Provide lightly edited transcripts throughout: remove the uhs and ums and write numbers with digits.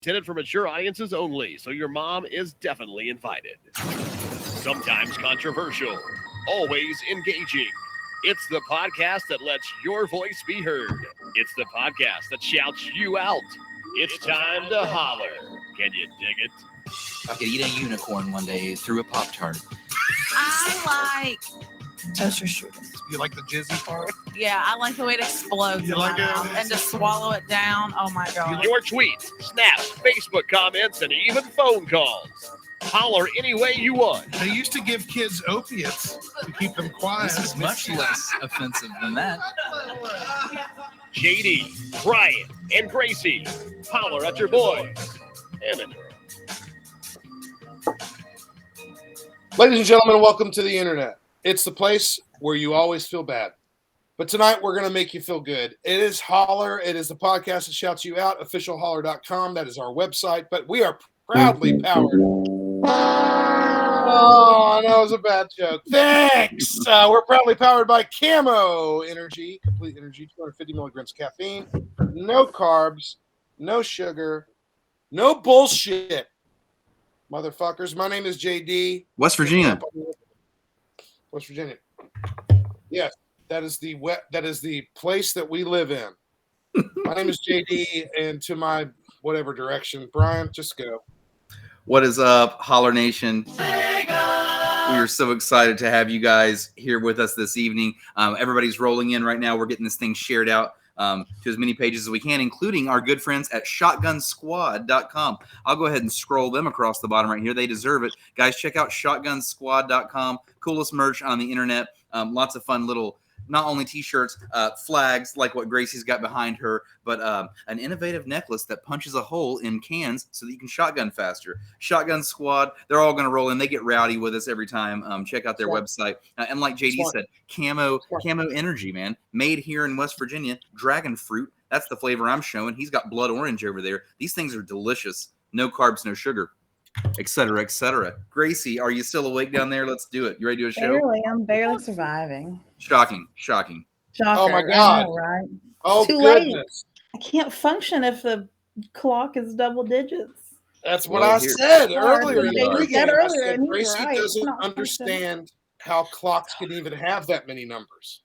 intended for mature audiences only, so your mom is definitely invited. Sometimes controversial, always engaging. It's the podcast that lets your voice be heard. It's the podcast that shouts you out. It's time to holler. Can you dig it? I could eat a unicorn one day through a Pop-Tart. I like toaster strudels. You like the jizzy part? Yeah, I like the way it explodes You in like my it? mouth and to swallow it down. Oh my god! Your tweets, snaps, Facebook comments, and even phone calls. Holler any way you want. They used to give kids opiates to keep them quiet. This is much less offensive than that. JD, Brian, and Gracie. Holler at your boys and a girl. Ladies and gentlemen, welcome to the internet. It's the place where you always feel bad. But tonight we're going to make you feel good. It is Holler. It is the podcast that shouts you out, officialholler.com. That is our website. But we are proudly powered. Oh, that was a bad joke. Thanks. We're proudly powered by Camo Energy, complete energy, 250 milligrams caffeine, no carbs, no sugar, no bullshit. Motherfuckers. My name is JD. West Virginia. West Virginia. Yes, that is the place that we live in. My name is JD, and to my whatever direction, Brian, just go. What is up, Holler Nation? We are so excited to have you guys here with us this evening. Everybody's rolling in right now. We're getting this thing shared out to as many pages as we can, including our good friends at shotgunsquad.com. I'll go ahead and scroll them across the bottom right here. They deserve it. Guys, check out shotgunsquad.com. Coolest merch on the internet. Lots of fun little, not only t-shirts, flags like what Gracie's got behind her, but an innovative necklace that punches a hole in cans so that you can shotgun faster. Shotgun Squad, they're all going to roll in. They get rowdy with us every time. Check out their website. And like JD said, Camo Energy, man. Made here in West Virginia. Dragon fruit. That's the flavor I'm showing. He's got blood orange over there. These things are delicious. No carbs, no sugar, et cetera, et cetera. Gracie, are you still awake down there? Let's do it. You ready to do a show? Barely. I'm barely surviving. Shocking. Shocker. Oh, my God. I know, right? Oh, Too goodness. late. I can't function if the clock is double digits. That's what I said earlier. You said earlier, and you're Gracie right. doesn't Not understand how clocks can even have that many numbers.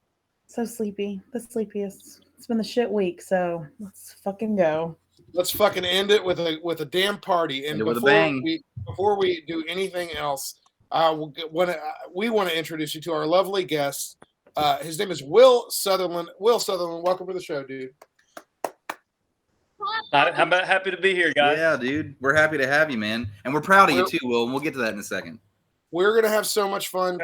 So sleepy. The sleepiest. It's been the shit week, so let's fucking go. Let's fucking end it with a damn party. And with a bang. before we do anything else, we want to introduce you to our lovely guest. His name is Will Sutherland. Will Sutherland, welcome to the show, dude. I'm happy to be here, guys. Yeah, dude. We're happy to have you, man. And we're proud of you too, Will, and we'll get to that in a second. We're going to have so much fun.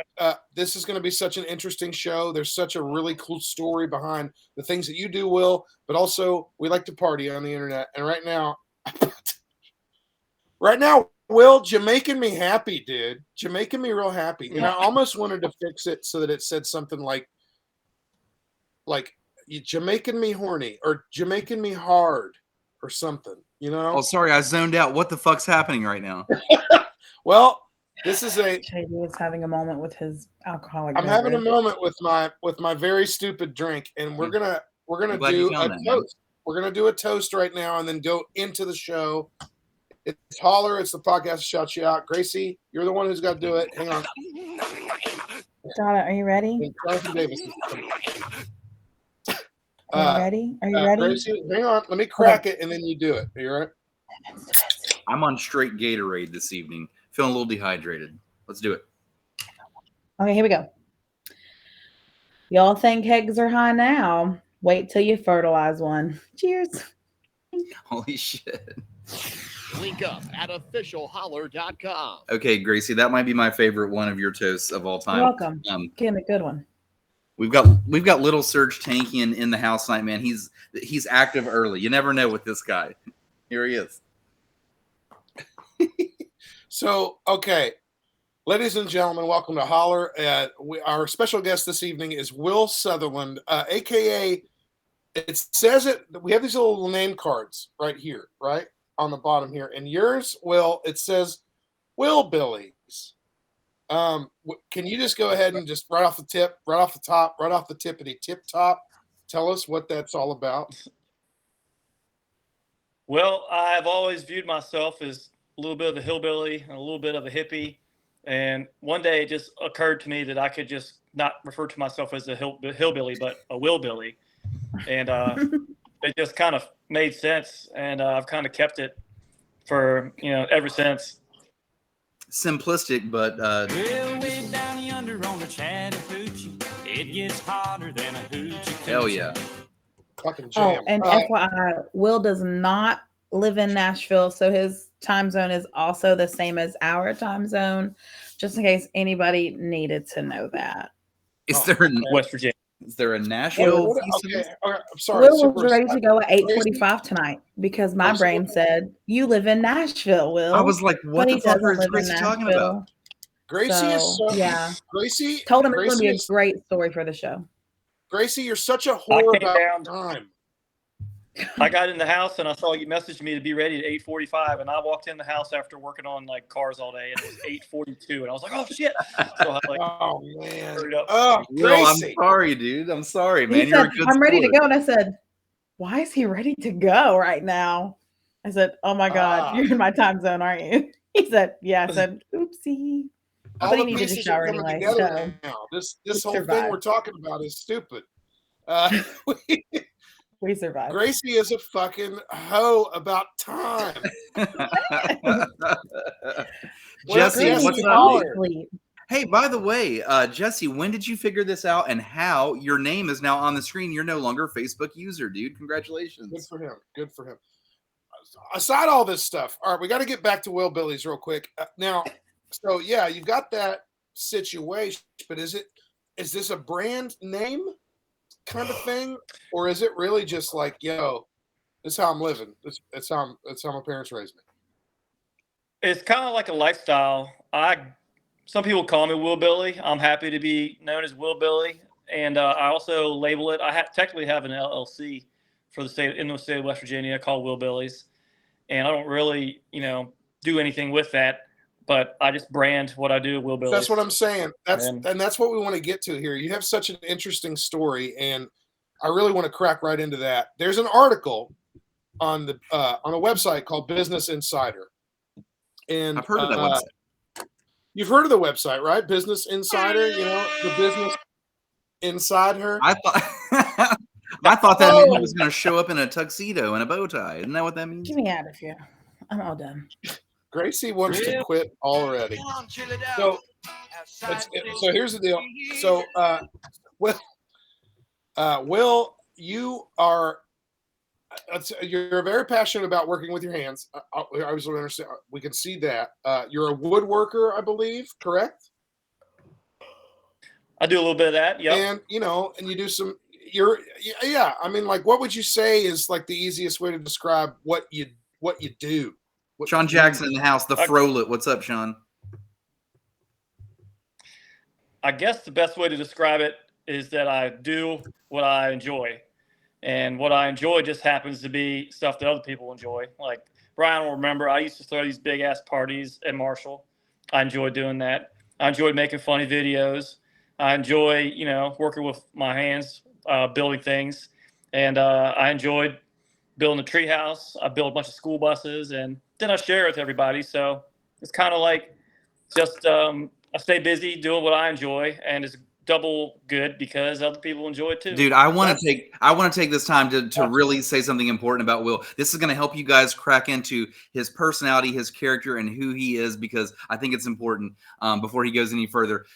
This is going to be such an interesting show. There's such a really cool story behind the things that you do, Will, but also we like to party on the internet. And right now, Will, you're making me happy, dude. You're making me real happy. And I almost wanted to fix it so that it said something like you're making me horny or you're making me hard or something, you know? Oh, sorry. I zoned out. What the fuck's happening right now? Well, this is JD is having a moment with his alcoholic. I'm having a moment with my very stupid drink, and we're gonna do a toast. We're gonna do a toast right now, and then go into the show. It's Holler. It's the podcast that shouts you out. Gracie, you're the one who's got to do it. Hang on. Got it. Are you ready? Jonathan Davis. Are you ready? Are you ready? Gracie, hang on. Let me crack it, and then you do it. Are you all right? I'm on straight Gatorade this evening. Feeling a little dehydrated. Let's do it. Okay, here we go. Y'all think eggs are high now? Wait till you fertilize one. Cheers. Holy shit. Link up at officialholler.com. Okay, Gracie, that might be my favorite one of your toasts of all time. You're welcome. Getting a good one. We've got little Serge Tankian in the house tonight, man. He's active early. You never know with this guy. Here he is. So, okay, ladies and gentlemen, welcome to Holler. Our special guest this evening is Will Sutherland, a.k.a. It says it. We have these little name cards right here, right on the bottom here. And yours, Will, it says Will Billies. Can you just go ahead and just right off the tippity tip top, tell us what that's all about? Well, I've always viewed myself as a little bit of a hillbilly and a little bit of a hippie. And one day it just occurred to me that I could just not refer to myself as a hillbilly, but a willbilly. And it just kind of made sense. And I've kind of kept it for, ever since. Simplistic, but Well, way down yonder on the Chattahoochee, it gets hotter than a hoochie. hell yeah. Fucking Oh, jam. and FYI, Will does not live in Nashville, so his time zone is also the same as our time zone, just in case anybody needed to know that. Is West Virginia. is there a Nashville? Okay, I'm sorry. Will was super ready to excited. go at 8:45 tonight because my I'm brain so- said, you live in Nashville, Will. I was like, what But the he fuck doesn't is live in Gracie talking Nashville. about? Gracie is So, so yeah. Gracie Told him it's going to Gracie be a is- great story for the show. Gracie, you're such a whore came about down- time. I got in the house and I saw you messaged me to be ready at 8:45, and I walked in the house after working on like cars all day, and it was 8:42, and I was like, "Oh shit!" So I like, Oh man. hurried up. Oh, Will, I'm Gracie. sorry, dude. I'm sorry, man. He You're said, a good I'm ready to sport. go. And I said, why is he ready to go right now? I said, oh my God, Ah. you're in my time zone, aren't you? He said, yeah. I said, oopsie. All But he the needed to pieces shower are coming anyway, together so now. This we whole thing survived. we're talking about is stupid. We survived. Gracie is a fucking hoe about time. Jesse, Gracie, what's up? Holler. Sleep. Hey, by the way, Jesse, when did you figure this out and how your name is now on the screen? You're no longer a Facebook user, dude. Good Congratulations. for him. Good for him. Aside all this stuff, all right, we got to get back to Will Billy's real quick. Now, so yeah, you've got that situation, but is this a brand name kind of thing, or is it really just like, yo, this is how I'm living. It's how my parents raised me. It's kind of like a lifestyle. Some people call me Will Billy. I'm happy to be known as Will Billy, and I also label it. I technically have an LLC for the state of West Virginia called Will Billy's, and I don't really, do anything with that. But I just brand what I do, Will Billy's. That's what I'm saying. And That's what we want to get to here. You have such an interesting story, and I really want to crack right into that. There's an article on a website called Business Insider, and I've heard of that website. You've heard of the website, right? Business Insider. You know the business inside her. I thought that meant he was going to show up in a tuxedo and a bow tie. Isn't that what that means? Get me out of here. I'm all done. Gracie wants to quit already. So here's the deal. So Will, you are you're very passionate about working with your hands. I obviously understand. We can see that. You're a woodworker, I believe, correct? I do a little bit of that. Yep. And and you do some. I mean, like, what would you say is like the easiest way to describe what you do? Sean Jackson in the house, the Frolet. What's up, Sean? I guess the best way to describe it is that I do what I enjoy. And what I enjoy just happens to be stuff that other people enjoy. Like Brian will remember, I used to throw these big ass parties at Marshall. I enjoyed doing that. I enjoyed making funny videos. I enjoy, working with my hands, building things. And I enjoyed building a treehouse. I built a bunch of school buses, and then I share it with everybody. So it's kind of like just I stay busy doing what I enjoy, and it's double good because other people enjoy it too. Dude, I want to take this time to really say something important about Will. This is going to help you guys crack into his personality, his character, and who he is, because I think it's important before he goes any further.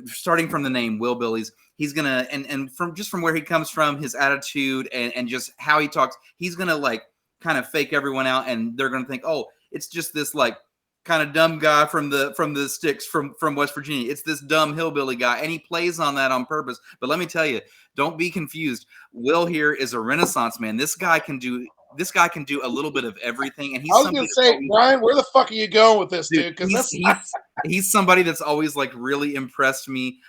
Starting from the name Will Billy's, he's gonna and from where he comes from, his attitude and just how he talks, he's gonna like kind of fake everyone out, and they're gonna think, oh, it's just this like kind of dumb guy from the sticks from West Virginia. It's this dumb hillbilly guy, and he plays on that on purpose. But let me tell you, don't be confused. Will here is a Renaissance man. This guy can do a little bit of everything. And I was gonna say, Brian, where the fuck are you going with this, dude? Because he's somebody that's always like really impressed me.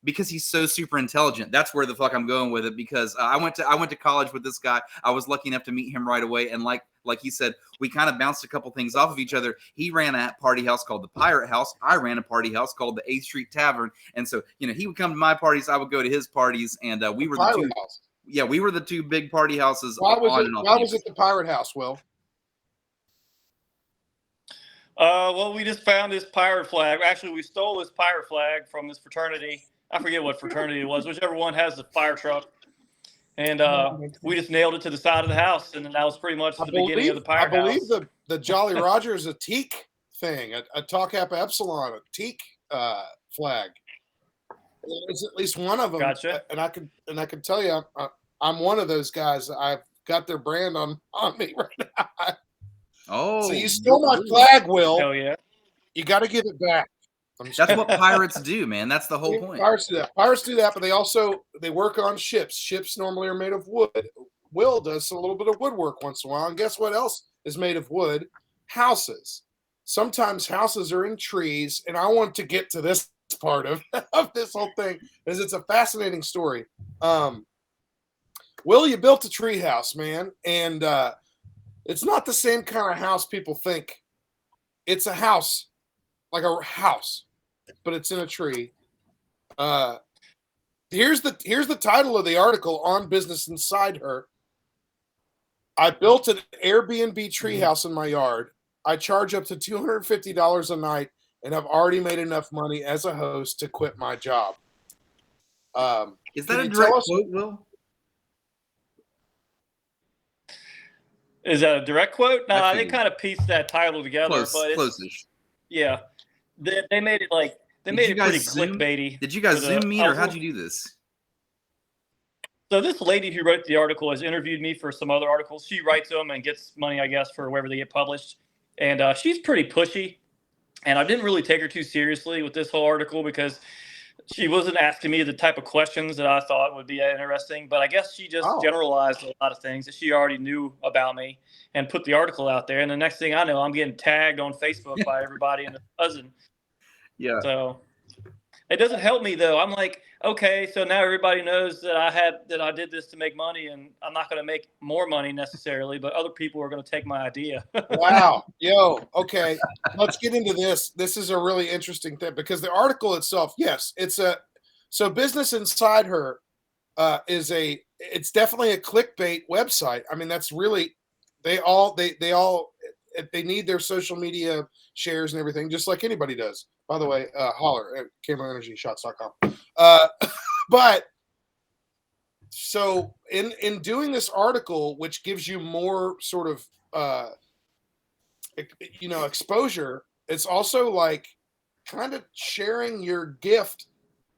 Because he's so super intelligent. That's where the fuck I'm going with it. Because I went to college with this guy. I was lucky enough to meet him right away, and like he said, we kind of bounced a couple things off of each other. He ran a party house called the Pirate House. I ran a party house called the 8th Street Tavern. And so he would come to my parties, I would go to his parties, and we were the two. Yeah, we were the two big party houses. Why was it the Pirate House, Will? Well, we just found this pirate flag. Actually, we stole this pirate flag from this fraternity. I forget what fraternity it was, whichever one has the fire truck. And we just nailed it to the side of the house, and then that was pretty much the beginning of the I pirate believe house. the Jolly Roger is a teak thing, a Tau Kappa Epsilon, a teak flag. There's at least one of them, Gotcha. and I can tell you, I'm one of those guys. I've got their brand on me right now. Oh, So you stole my flag, Will. Hell yeah. You got to give it back. That's what pirates do, man. That's the whole point. Pirates do that. Pirates do that, but they work on ships. Ships normally are made of wood. Will does a little bit of woodwork once in a while, and guess what else is made of wood? Houses. Sometimes houses are in trees, and I want to get to this part of this whole thing because it's a fascinating story. Will, you built a tree house, man, and it's not the same kind of house people think. It's a house, like a house, but it's in a tree. Here's the title of the article on Business Inside Her. I built an Airbnb treehouse in my yard. I charge up to $250 a night, and I've already made enough money as a host to quit my job. Is that a direct quote, Will? Is that a direct quote? No, they kind of pieced that title together, but it's close-ish. Yeah, they made it like pretty clickbaity. Did you guys Zoom meet, or how'd you do this? So this lady who wrote the article has interviewed me for some other articles. She writes them and gets money, I guess, for wherever they get published. And she's pretty pushy. And I didn't really take her too seriously with this whole article because she wasn't asking me the type of questions that I thought would be interesting. But I guess she just generalized a lot of things that she already knew about me and put the article out there. And the next thing I know, I'm getting tagged on Facebook by everybody and a dozen. Yeah. So it doesn't help me though. I'm like, okay, so now everybody knows that I did this to make money, and I'm not going to make more money necessarily, but other people are going to take my idea. Wow. Yo, okay. Let's get into this. This is a really interesting thing because the article itself, yes, so Business Inside Her it's definitely a clickbait website. I mean, that's really, they they need their social media shares and everything, just like anybody does. By the way, Holler at CameraEnergyShots.com. But so in doing this article, which gives you more sort of exposure, it's also like kind of sharing your gift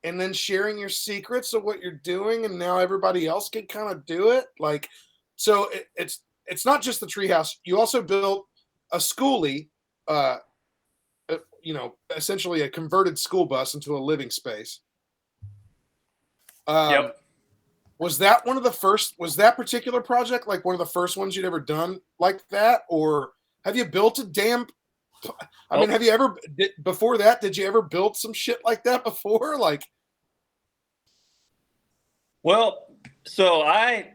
and then sharing your secrets of what you're doing, and now everybody else can kind of do it. Like, so it's not just the treehouse. You also built a schoolie, essentially a converted school bus into a living space. Yep. Was that particular project like one of the first ones you'd ever done like that? Or have you built a damn, I mean, have you ever, before that, did you ever build some shit like that before? Like, well, so I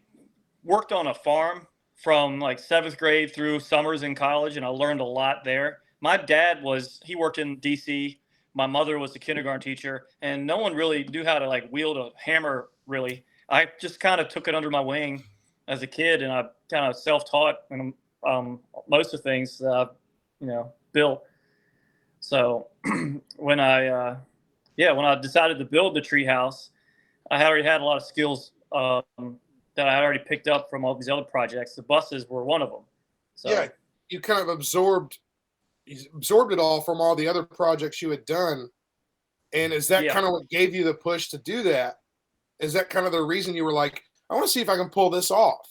worked on a farm from like 7th grade through summers in college, and I learned a lot there. My dad he worked in DC. My mother was a kindergarten teacher, and no one really knew how to like wield a hammer, really. I just kind of took it under my wing as a kid, and I kind of self-taught and most of the things that I've, built. So when I decided to build the treehouse, I already had a lot of skills that I had already picked up from all these other projects. The buses were one of them. So yeah, you kind of absorbed it all from all the other projects you had done. And is that kind of what gave you the push to do that? Is that kind of the reason you were like, I want to see if I can pull this off?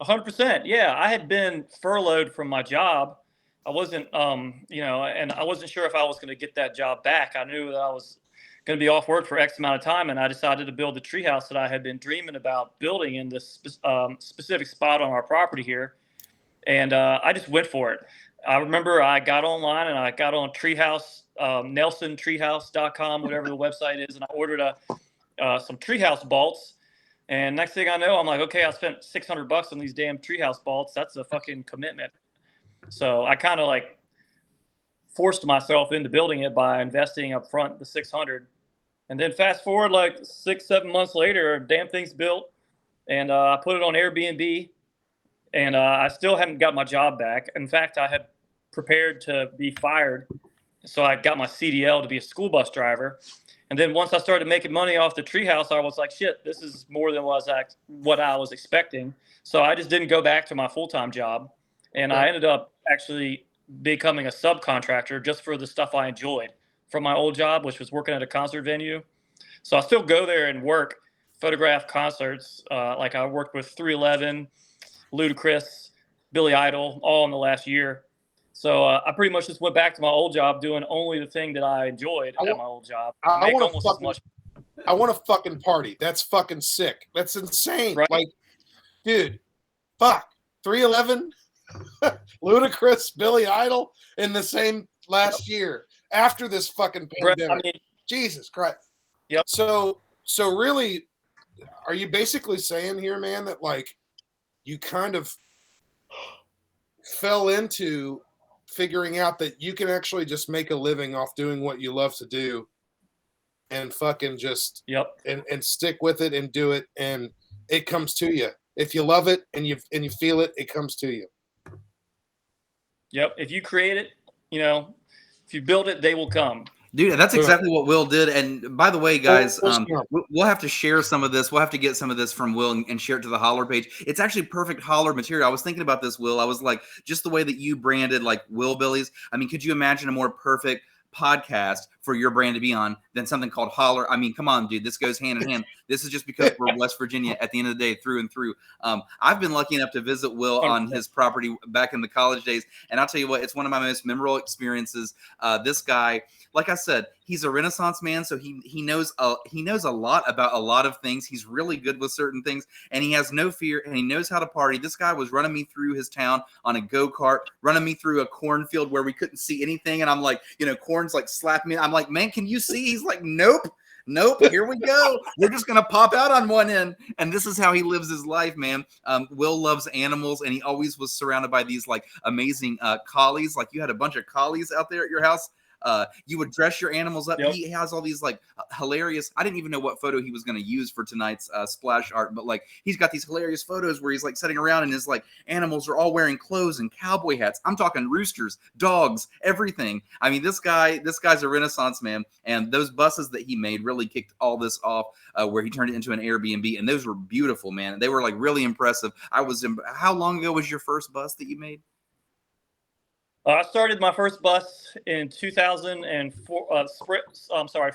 100%. Yeah. I had been furloughed from my job. I wasn't, and I wasn't sure if I was going to get that job back. I knew that I was going to be off work for X amount of time, and I decided to build the treehouse that I had been dreaming about building in this specific spot on our property here. And I just went for it. I remember I got online and I got on Treehouse, NelsonTreehouse.com, whatever the website is, and I ordered some treehouse bolts. And next thing I know, I'm like, okay, I spent $600 on these damn treehouse bolts. That's a fucking commitment. So I kind of like forced myself into building it by investing up front the $600. And then fast forward like 6-7 months later, damn thing's built, and I put it on Airbnb. And I still hadn't got my job back. In fact, I had prepared to be fired. So I got my CDL to be a school bus driver. And then once I started making money off the treehouse, I was like, shit, this is more than what I was expecting. So I just didn't go back to my full-time job. And I ended up actually becoming a subcontractor just for the stuff I enjoyed from my old job, which was working at a concert venue. So I still go there and work, photograph concerts. Like I worked with 311, Ludacris, Billy Idol, all in the last year. So I pretty much just went back to my old job doing only the thing that I enjoyed at my old job. I want to fucking party. That's fucking sick. That's insane. Right? Like, dude, fuck. 311, Ludacris, Billy Idol in the same last year after this fucking pandemic. I mean, Jesus Christ. Yep. So really, are you basically saying here, man, that like you kind of fell into figuring out that you can actually just make a living off doing what you love to do and fucking just and stick with it and do it, and it comes to you. If you love it and you feel it, it comes to you. Yep. If you create it, if you build it, they will come. Dude, that's exactly what Will did. And by the way, guys, we'll have to share some of this. We'll have to get some of this from Will and share it to the Holler page. It's actually perfect Holler material. I was thinking about this, Will. I was like, just the way that you branded like Will Billies. I mean, could you imagine a more perfect podcast for your brand to be on than something called Holler? I mean, come on, dude. This goes hand in hand. This is just because we're West Virginia at the end of the day, through and through. I've been lucky enough to visit Will on his property back in the college days, and I'll tell you what, it's one of my most memorable experiences. This guy, like I said, he's a Renaissance man, so he knows a lot about a lot of things. He's really good with certain things, and he has no fear, and he knows how to party. This guy was running me through his town on a go-kart, running me through a cornfield where we couldn't see anything, and I'm like, corn's like slapping me. I'm like, man, can you see? He's like, nope, here we go. We're just gonna pop out on one end. And this is how he lives his life, man. Will loves animals, and he always was surrounded by these like amazing collies. Like you had a bunch of collies out there at your house. You would dress your animals up. Yep. He has all these like hilarious, I didn't even know what photo he was going to use for tonight's splash art, but like he's got these hilarious photos where he's like sitting around and his like animals are all wearing clothes and cowboy hats. I'm talking roosters, dogs, everything. I mean, this guy's a Renaissance man, and those buses that he made really kicked all this off, where he turned it into an Airbnb, and those were beautiful, man. They were like really impressive. How long ago was your first bus that you made? I started my first bus in 2004.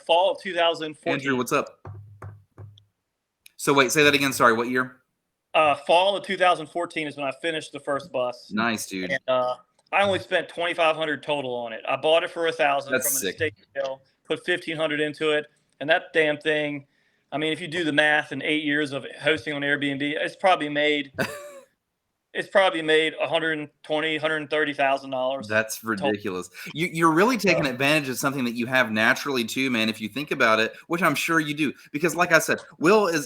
Fall of 2014. Andrew, what's up? So wait, say that again. Sorry, what year? Fall of 2014 is when I finished the first bus. Nice, dude. And, I only spent $2,500 total on it. I bought it for $1,000 from an estate sale, put $1,500 into it, and that damn thing. I mean, if you do the math in 8 years of hosting on Airbnb, it's probably made. It's probably made $120,000, $130,000. That's ridiculous. You're really taking advantage of something that you have naturally too, man. If you think about it, which I'm sure you do, because like I said,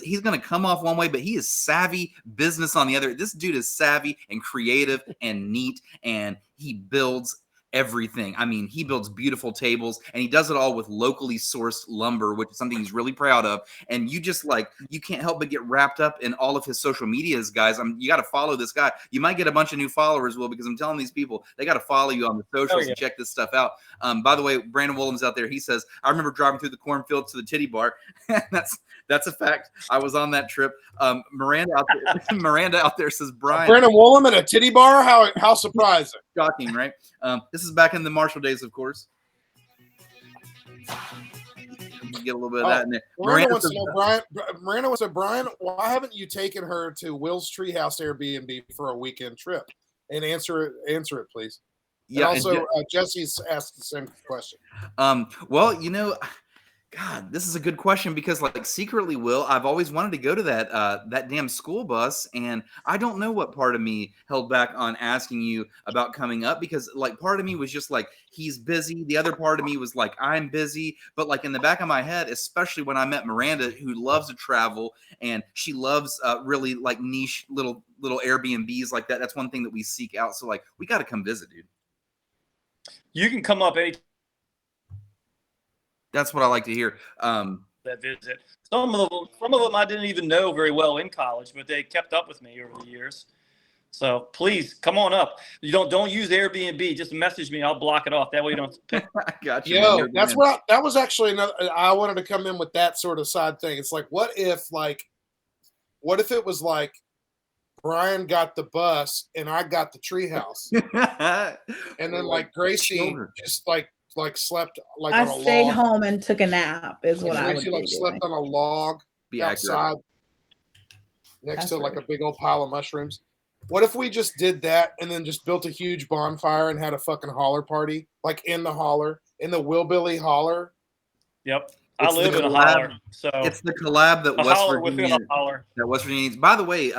he's going to come off one way, but he is savvy business on the other. This dude is savvy and creative and neat, and he builds everything. I mean, he builds beautiful tables, and he does it all with locally sourced lumber, which is something he's really proud of. And you can't help but get wrapped up in all of his social medias, guys. You got to follow this guy. You might get a bunch of new followers, Will, because I'm telling these people they got to follow you on the socials and check this stuff out. By the way, Brandon Williams out there, he says, I remember driving through the cornfield to the Titty bar. That's a fact. I was on that trip. Miranda out there says, Brian. Brandon Woolham at a Titty bar? How surprising. Shocking, right? This is back in the Marshall days, of course. Get a little bit of that in there. Miranda wants to know, Brian, why haven't you taken her to Will's Treehouse Airbnb for a weekend trip? And answer it, please. Yeah. And also, Jesse's asked the same question. Well, God, this is a good question, because like secretly, Will, I've always wanted to go to that damn school bus, and I don't know what part of me held back on asking you about coming up, because like part of me was just like, he's busy. The other part of me was like, I'm busy. But like in the back of my head, especially when I met Miranda, who loves to travel, and she loves really like niche little Airbnbs like that. That's one thing that we seek out. So like, we got to come visit, dude. You can come up anytime. That's what I like to hear. That visit. Some of them I didn't even know very well in college, but they kept up with me over the years. So please come on up. You don't use Airbnb. Just message me. I'll block it off. That way you don't pick. I got you. Yo, that was actually another. I wanted to come in with that sort of side thing. It's like, what if it was like Brian got the bus and I got the treehouse, and then like Gracie children. just like slept like I on a stayed log. home and took a nap. Is what I would Gracie be like slept doing. on a log Be outside accurate. next That's to like a right. big old pile of mushrooms. What if we just did that and then just built a huge bonfire and had a fucking holler party, like in the holler, in the Willbilly holler? Yep. I It's the live in a collab. holler. So It's the collab that a West holler within Virginia a holler. needs. By the way,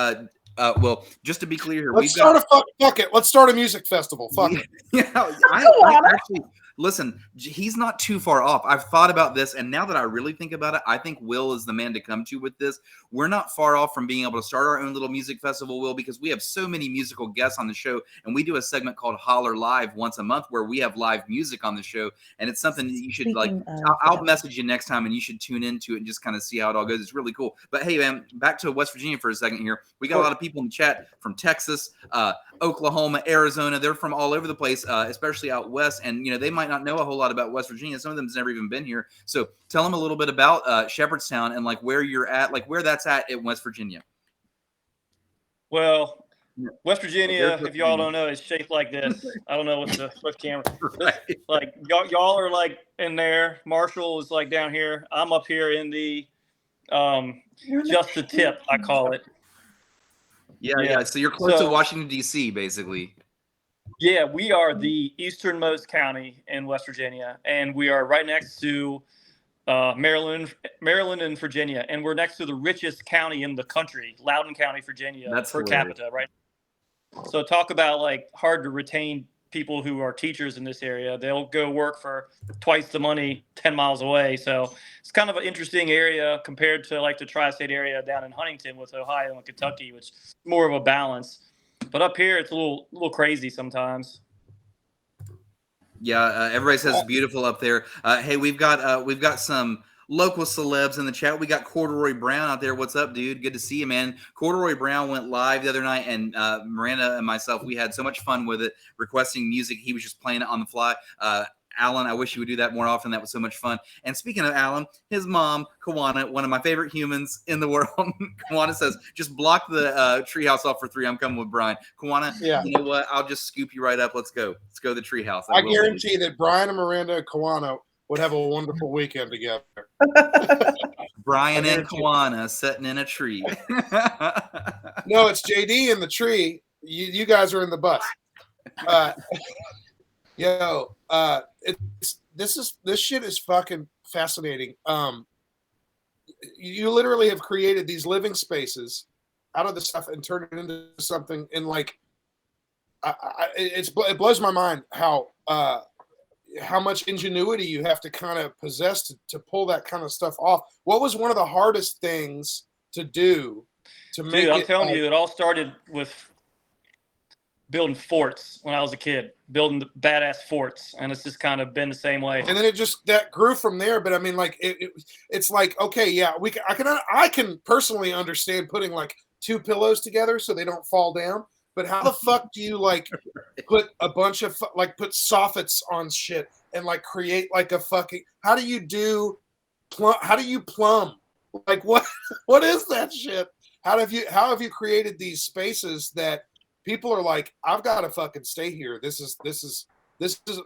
well, just to be clear here, Let's start fuck it. Let's start a music festival. Fuck it. Yeah, I actually listen. He's not too far off. I've thought about this, and now that I really think about it, I think Will is the man to come to with this. We're not far off from being able to start our own little music festival, Will, because we have so many musical guests on the show, and we do a segment called Holler Live once a month where we have live music on the show, and it's something that you should I'll message you next time, and you should tune into it and just kind of see how it all goes. It's really cool. But hey, man, back to West Virginia for a second here. We got a lot of people in the chat from Texas, Oklahoma, Arizona. They're from all over the place, especially out west. And, they might not know a whole lot about West Virginia. Some of them's never even been here. So tell them a little bit about Shepherdstown and like where you're at, like where that's at in West Virginia. Well, West Virginia, if y'all don't know, is shaped like this. I don't know what's the camera. Right. Like y'all are like in there. Marshall is like down here. I'm up here in the just the tip, I call it. Yeah. So you're close to Washington, D.C., basically. Yeah, we are the easternmost county in West Virginia, and we are right next to Maryland and Virginia, and we're next to the richest county in the country, Loudoun County, Virginia, That's per hilarious. capita, right? So talk about like hard to retain people who are teachers in this area. They'll go work for twice the money 10 miles away. So it's kind of an interesting area compared to like the tri-state area down in Huntington with Ohio and Kentucky, which is more of a balance. But up here, it's a little crazy sometimes. Yeah, everybody says it's beautiful up there. Hey, we've got some local celebs in the chat. We got Corduroy Brown out there. What's up, dude? Good to see you, man. Corduroy Brown went live the other night, and Miranda and myself, we had so much fun with it, requesting music. He was just playing it on the fly. Alan, I wish you would do that more often. That was so much fun. And speaking of Alan, his mom, Kawana, one of my favorite humans in the world, Kawana says, just block the treehouse off for 3. I'm coming with Brian. Kawana, Yeah. You know what? I'll just scoop you right up. Let's go. Let's go to the treehouse. I guarantee that Brian and Miranda and Kawana would have a wonderful weekend together. Brian and Kawana sitting in a tree. No, it's JD in the tree. You guys are in the bus. This shit is fucking fascinating. You literally have created these living spaces out of the stuff and turned it into something. And like, it blows my mind how much ingenuity you have to kind of possess to pull that kind of stuff off. What was one of the hardest things to do to make Dude, I'm it? telling you, it all started with building forts when I was a kid, building the badass forts, and it's just kind of been the same way. And then it just that grew from there. But I mean, like it's like, okay, yeah, I can personally understand putting like 2 pillows together so they don't fall down. But how the fuck do you like put a bunch of put soffits on shit and like create like a fucking? How do you plumb? Like what is that shit? How have you created these spaces that people are like, I've got to fucking stay here. This is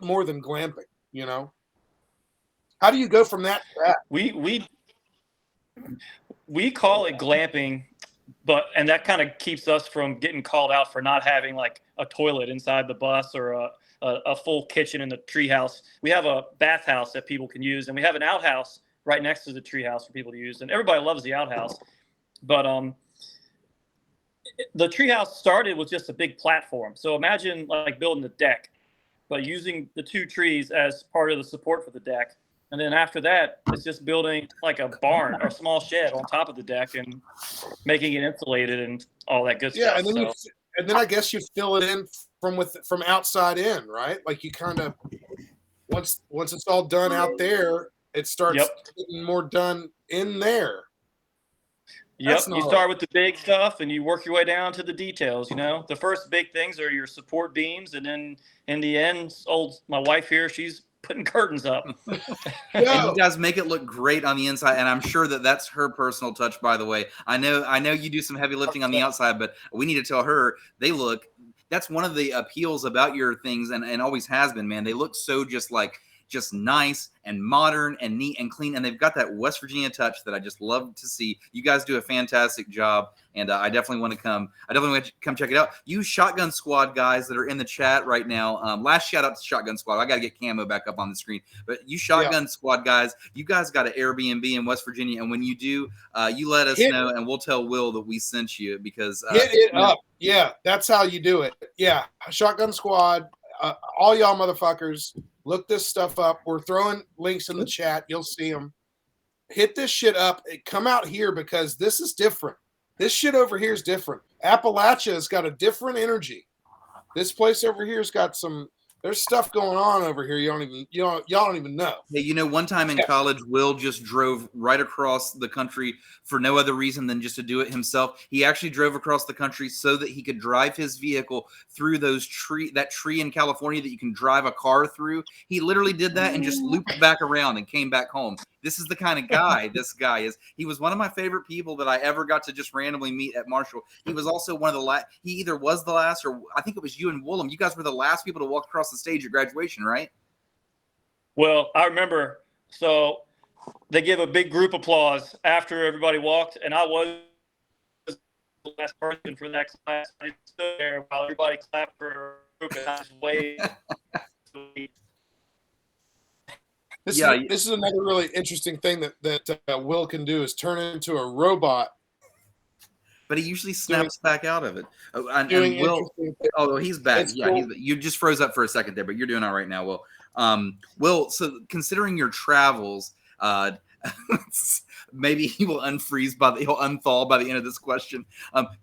more than glamping, you know? How do you go from that to that? We call it glamping, and that kind of keeps us from getting called out for not having like a toilet inside the bus or a full kitchen in the treehouse. We have a bathhouse that people can use, and we have an outhouse right next to the treehouse for people to use. And everybody loves the outhouse, but the treehouse started with just a big platform. So imagine like building a deck, but using the 2 trees as part of the support for the deck. And then after that, it's just building like a barn or a small shed on top of the deck and making it insulated and all that good stuff. Yeah, and then I guess you fill it in from outside in, right? Like you kind of once it's all done out there, it starts getting more done in there. Yep. That's You gnarly. start with the big stuff and you work your way down to the details. The first big things are your support beams, and then in the end, my wife here, she's putting curtains up. And Yo, you guys make it look great on the inside, and I'm sure that that's her personal touch. By the way, I know you do some heavy lifting on the outside, but we need to tell her they look. That's one of the appeals about your things, and always has been, man. They look so just nice and modern and neat and clean, and they've got that West Virginia touch that I just love to see. You guys do a fantastic job, and I definitely want to come. I definitely want to come check it out. You Shotgun Squad guys that are in the chat right now. Last shout out to Shotgun Squad. I got to get Camo back up on the screen, but you Shotgun Squad guys, you guys got an Airbnb in West Virginia, and when you do, you let us know, and we'll tell Will that we sent you because hit it up. Yeah, that's how you do it. Yeah, Shotgun Squad, all y'all motherfuckers, look this stuff up. We're throwing links in the chat. You'll see them. Hit this shit up. Come out here because this is different. This shit over here is different. Appalachia has got a different energy. This place over here has got some. There's stuff going on over here. Y'all don't even know. Hey, one time in college, Will just drove right across the country for no other reason than just to do it himself. He actually drove across the country so that he could drive his vehicle through that tree in California that you can drive a car through. He literally did that and just looped back around and came back home. This is the kind of guy this guy is. He was one of my favorite people that I ever got to just randomly meet at Marshall. He was also one of the last. He either was the last, or I think it was you and Woolham. You guys were the last people to walk across the stage at graduation, right? Well, I remember. So they give a big group applause after everybody walked, and I was the last person for that class. I stood there while everybody clapped for a group, and I just waved. This is another really interesting thing that Will can do is turn into a robot. But he usually snaps back out of it. And Will, he's back. It's Yeah, cool. you just froze up for a second there, but you're doing all right now, Will. Will, so considering your travels, maybe he will he'll unthaw by the end of this question.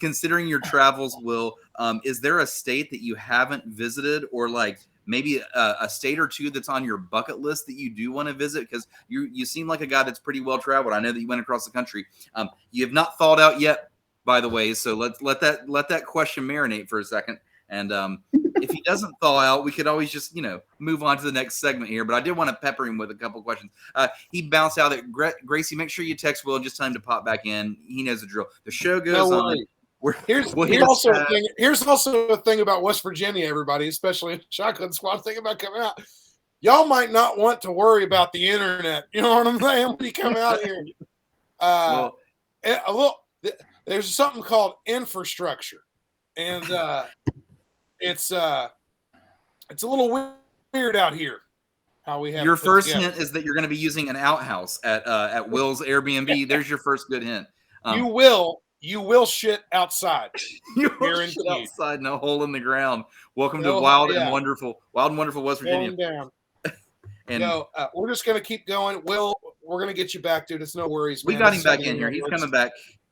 Considering your travels, Will, is there a state that you haven't visited, or like maybe a state or two that's on your bucket list that you do want to visit? Because you seem like a guy that's pretty well traveled. I know that you went across the country. You have not thawed out yet, by the way. So let that question marinate for a second. And if he doesn't thaw out, we could always just, move on to the next segment here. But I did want to pepper him with a couple questions. He bounced out at Gracie. Make sure you text Will just time to pop back in. He knows the drill. The show goes on. Here's also a thing about West Virginia, everybody, especially Shotgun Squad, thinking about coming out. Y'all might not want to worry about the internet. You know what I'm saying? When you come out here, there's something called infrastructure, and it's a little weird out here. How we have your first hint is that you're going to be using an outhouse at Will's Airbnb. There's your first good hint. You will shit outside. You will shit outside, no hole in the ground. Welcome to wild and wonderful West Virginia. Down. And we're just gonna keep going. Will, we're gonna get you back, dude. It's no worries. We got him back in here. He's coming back.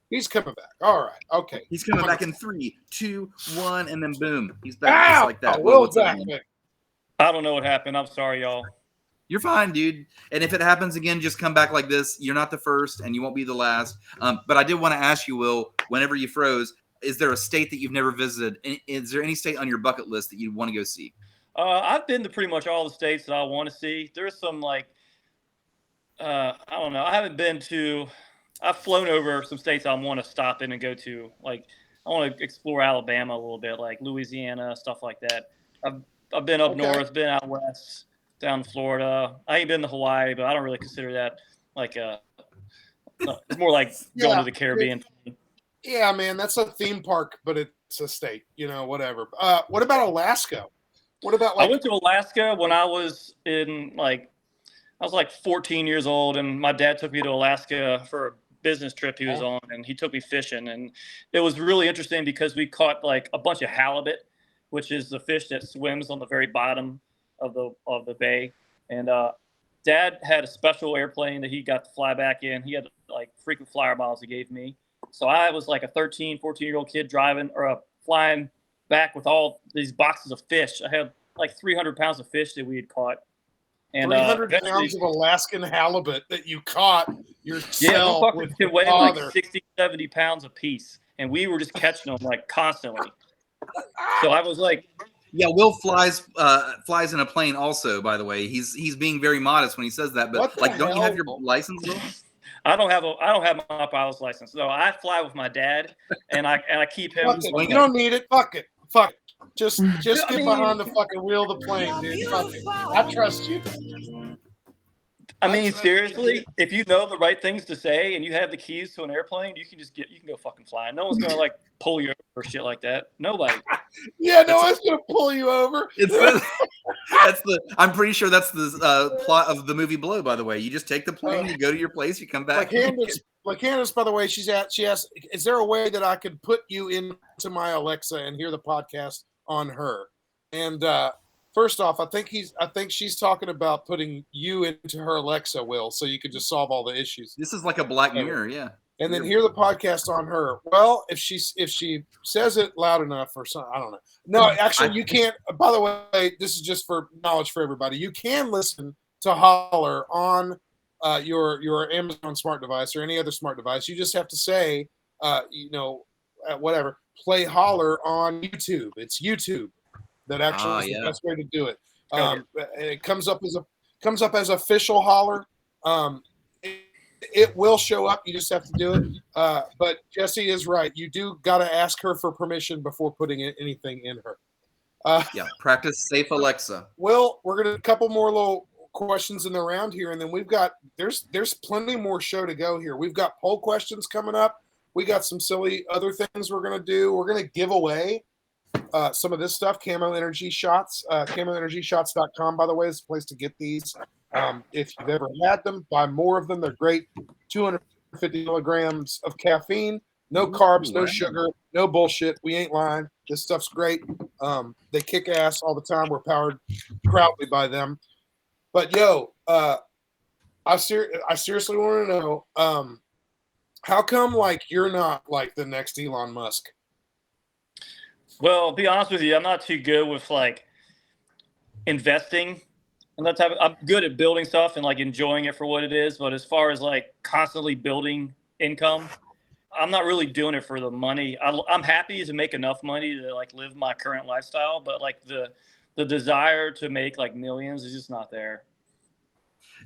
He's coming back. All right. Okay. He's coming back in 3, 2, 1, and then boom. He's back just like that. Will's back. I don't know what happened. I'm sorry, y'all. You're fine, dude. And if it happens again, just come back like this. You're not the first, and you won't be the last. But I did want to ask you, Will, whenever you froze, is there a state that you've never visited? Is there any state on your bucket list that you want to go see? I've been to pretty much all the states that I want to see. There's some I don't know. I haven't been to. I've flown over some states I want to stop in and go to. Like I want to explore Alabama a little bit, like Louisiana, stuff like that. I've been up north, been out west. Down in Florida. I ain't been to Hawaii, but I don't really consider that it's more like going to the Caribbean. Yeah, man, that's a theme park, but it's a state, whatever. What about Alaska? What about I went to Alaska when I was I was 14 years old, and my dad took me to Alaska for a business trip he was on, and he took me fishing, and it was really interesting because we caught a bunch of halibut, which is the fish that swims on the very bottom of the bay. And Dad had a special airplane that he got to fly back in. He had frequent flyer miles he gave me. So I was like a 13, 14-year-old kid flying back with all these boxes of fish. I had 300 pounds of fish that we had caught. And 300 eventually- pounds of Alaskan halibut that you caught yeah, yourself those with fuckers your can weigh father. like 60, 70 pounds a piece. And we were just catching them like constantly. So I was like, Yeah, Will flies in a plane also, by the way. He's being very modest when he says that, What but the like don't you have hell? your license, Will? I don't have my pilot's license. No, I fly with my dad, and I keep him. Fuck it. You don't need it. Fuck it. Fuck it. Just I get mean- behind the fucking wheel of the plane, dude. Fuck it. I trust you. I mean, seriously, if you know the right things to say and you have the keys to an airplane, you can go fucking fly. No one's gonna like pull you over or shit like that. Nobody. Yeah, no one's gonna pull you over. I'm pretty sure that's the plot of the movie Blow, by the way. You just take the plane, you go to your place, you come back. Like Candace, by the way, she asked, is there a way that I could put you into my Alexa and hear the podcast on her? And first off, I think she's talking about putting you into her Alexa, Will, so you could just solve all the issues. This is like a Black Mirror, yeah. And then hear the podcast on her. Well, if she says it loud enough or something, I don't know. No, actually, you can't. By the way, this is just for knowledge for everybody. You can listen to Holler on your Amazon smart device or any other smart device. You just have to say, whatever, play Holler on YouTube. It's YouTube that actually is the best way to do it. It comes up as official Holler. It will show up. You just have to do it. But Jesse is right. You do got to ask her for permission before putting anything in her. Practice safe Alexa. Well, we're gonna a couple more little questions in the round here, and then there's plenty more show to go here. We've got poll questions coming up. We got some silly other things we're gonna do. We're gonna give away some of this stuff. Camo Energy Shots. CamoEnergyShots.com, by the way, is the place to get these. If you've ever had them, buy more of them. They're great. 250 milligrams of caffeine, no carbs, no sugar, no bullshit. We ain't lying. This stuff's great. They kick ass all the time. We're powered proudly by them. But I seriously want to know, how come like you're not like the next Elon Musk? Well, to be honest with you, I'm not too good with like investing. I'm good at building stuff and like enjoying it for what it is. But as far as like constantly building income, I'm not really doing it for the money. I'm happy to make enough money to like live my current lifestyle, but like the desire to make like millions is just not there.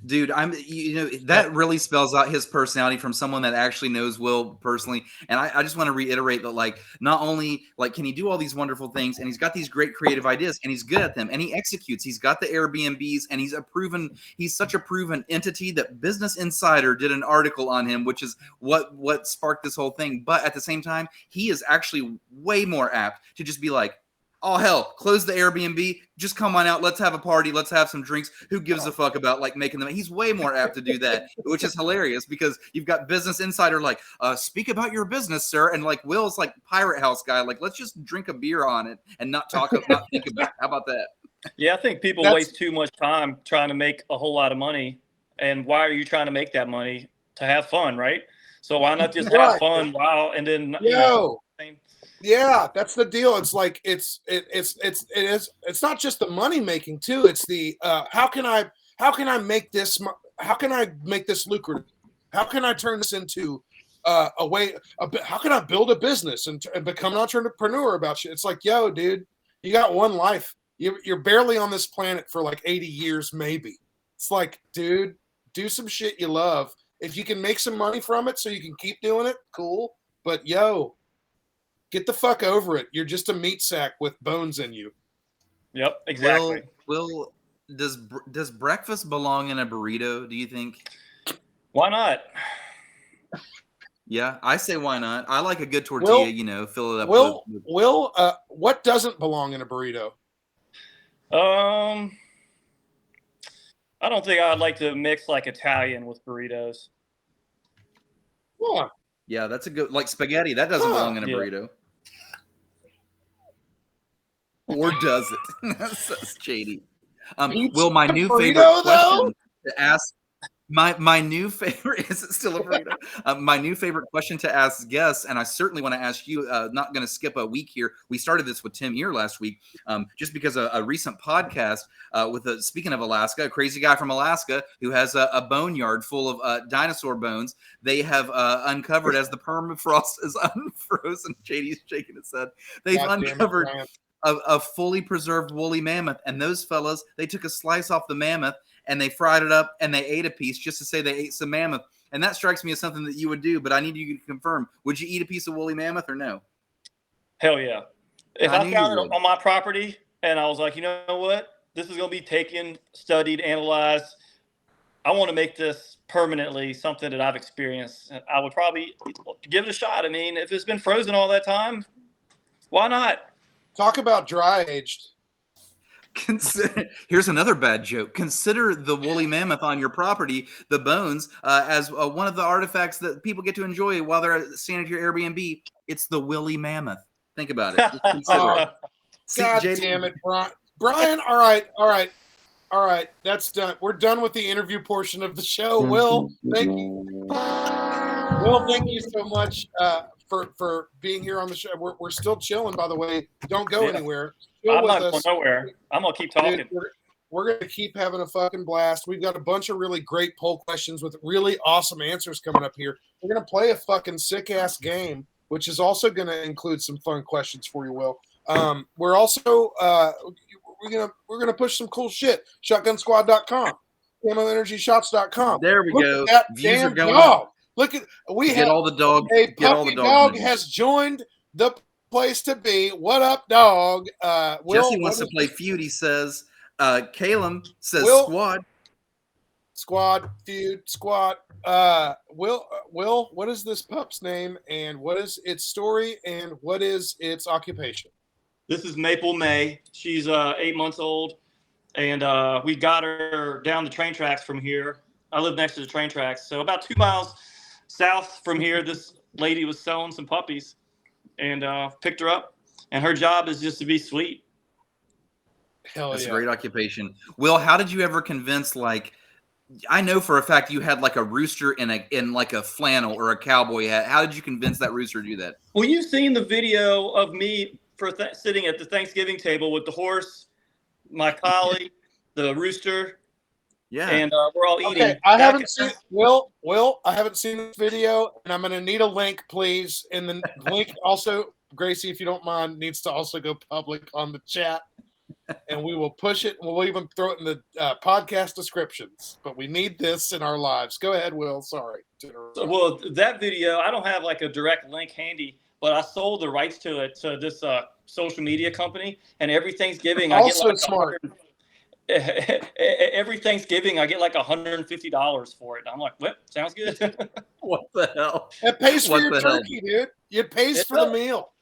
Dude, that really spells out his personality from someone that actually knows Will personally. And I just want to reiterate that, like, not only like can he do all these wonderful things, and he's got these great creative ideas, and he's good at them, and he executes. He's got the Airbnbs, and he's such a proven entity that Business Insider did an article on him, which is what sparked this whole thing. But at the same time, he is actually way more apt to just be like, oh, hell, close the Airbnb. Just come on out. Let's have a party. Let's have some drinks. Who gives a fuck about like making them? He's way more apt to do that, which is hilarious because you've got Business Insider like, speak about your business, sir. And like Will's like Pirate House guy. Like, let's just drink a beer on it and not think about it. How about that? Yeah, I think people waste too much time trying to make a whole lot of money. And why are you trying to make that money? To have fun, right? So why not just have fun and then Yeah, that's the deal. It's like it's not just the money making too. It's the how can I make this lucrative? How can I turn this into how can I build a business and become an entrepreneur about shit? It's like, yo, dude, you got one life. You're barely on this planet for like 80 years, maybe. It's like, dude, do some shit you love. If you can make some money from it so you can keep doing it, cool. But get the fuck over it. You're just a meat sack with bones in you. Yep, exactly. Will, does breakfast belong in a burrito, do you think? Why not? Yeah, I say why not. I like a good tortilla, fill it up. Will, what doesn't belong in a burrito? I don't think I'd like to mix like Italian with burritos. Yeah, that's a good, like spaghetti. That doesn't belong in a burrito. Or does it? That's shady. Will, my new favorite question to ask My new favorite is it still a burrito? My new favorite question to ask guests, and I certainly want to ask you. Not going to skip a week here. We started this with Tim here last week, just because a recent podcast speaking of Alaska, a crazy guy from Alaska who has a boneyard full of dinosaur bones. They have uncovered as the permafrost is unfrozen. JD's shaking his head. They've uncovered a fully preserved woolly mammoth, and those fellas, they took a slice off the mammoth and they fried it up and they ate a piece just to say they ate some mammoth. And that strikes me as something that you would do, but I need you to confirm. Would you eat a piece of woolly mammoth or no? Hell yeah. If I found it on my property and I was like, you know what? This is going to be taken, studied, analyzed. I want to make this permanently something that I've experienced. I would probably give it a shot. I mean, if it's been frozen all that time, why not? Talk about dry aged. Here's another bad joke. Consider the woolly mammoth on your property, the bones, as one of the artifacts that people get to enjoy while they're staying at your Airbnb. It's the woolly mammoth. Think about it. God damn it, Brian. Brian, all right. That's done. We're done with the interview portion of the show. Will, thank you. Will, thank you so much for being here on the show. We're still chilling, by the way. Don't go anywhere. I'm not going nowhere. I'm going to keep talking. Dude, we're going to keep having a fucking blast. We've got a bunch of really great poll questions with really awesome answers coming up here. We're going to play a fucking sick-ass game, which is also going to include some fun questions for you, Will. We're also we're gonna push some cool shit. Shotgunsquad.com, AmmoEnergyShots.com. There we go. That Views damn are going dog. up. Look at Get all the dog. A Get all the puppy dog. dog has joined the place to be. What up, dog? Will, Jesse wants to play feud. He says. Calum says Will, squad feud squad. Will, what is this pup's name and what is its story and what is its occupation? This is Maple May. She's 8 months old, and we got her down the train tracks from here. I live next to the train tracks, so about 2 miles south from here, this lady was selling some puppies, and picked her up. And her job is just to be sweet. Hell That's yeah. a great occupation. Will, how did you ever convince, like, I know for a fact you had like a rooster in like a flannel or a cowboy hat. How did you convince that rooster to do that? Well, you've seen the video of me sitting at the Thanksgiving table with the horse, my collie, the rooster. Yeah. And we're all eating. Okay, I haven't seen Will, I haven't seen this video, and I'm gonna need a link, please. And the link also, Gracie, if you don't mind, needs to also go public on the chat. And we will push it. We'll even throw it in the podcast descriptions. But we need this in our lives. Go ahead, Will. Sorry. Well, that video, I don't have like a direct link handy, but I sold the rights to it to this social media company. And every Thanksgiving, I get like smart. Every Thanksgiving, I get like $150 for it. I'm like, what? Sounds good. What the hell? It pays for your turkey, dude. It pays for the meal.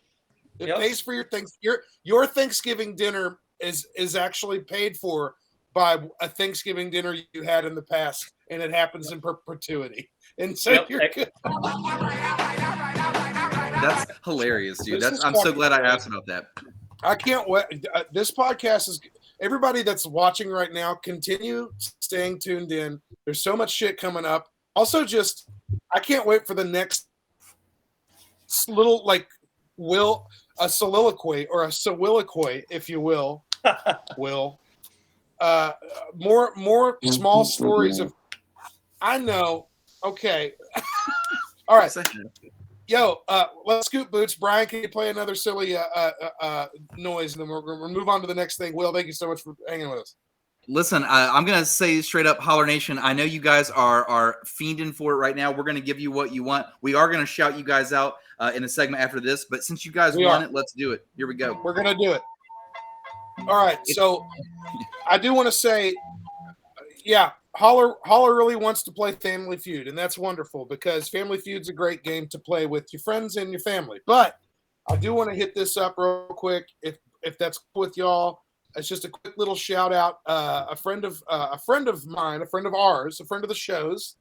It pays for your Thanksgiving dinner is actually paid for by a Thanksgiving dinner you had in the past, and it happens in perpetuity. And so you're good. That's hilarious, dude. I'm so glad I asked about that. I can't wait. This podcast is everybody that's watching right now. Continue staying tuned in. There's so much shit coming up. Also, I can't wait for the next little a soliloquy or a soliloquy, if you will. Will more small stories of I know. Okay. All right. Yo, let's scoot boots. Brian, can you play another silly noise, and then we're going to move on to the next thing. Will, thank you so much for hanging with us. Listen, I'm going to say straight up, Holler Nation, I know you guys are fiending for it right now. We're going to give you what you want. We are going to shout you guys out in a segment after this, but since you guys want it, let's do it. Here we go. We're going to do it. All right, so I do want to say, Holler really wants to play Family Feud, and that's wonderful because Family Feud's a great game to play with your friends and your family. But I do want to hit this up real quick, if that's cool with y'all. It's just a quick little shout out. A friend of mine, a friend of ours, a friend of the show's,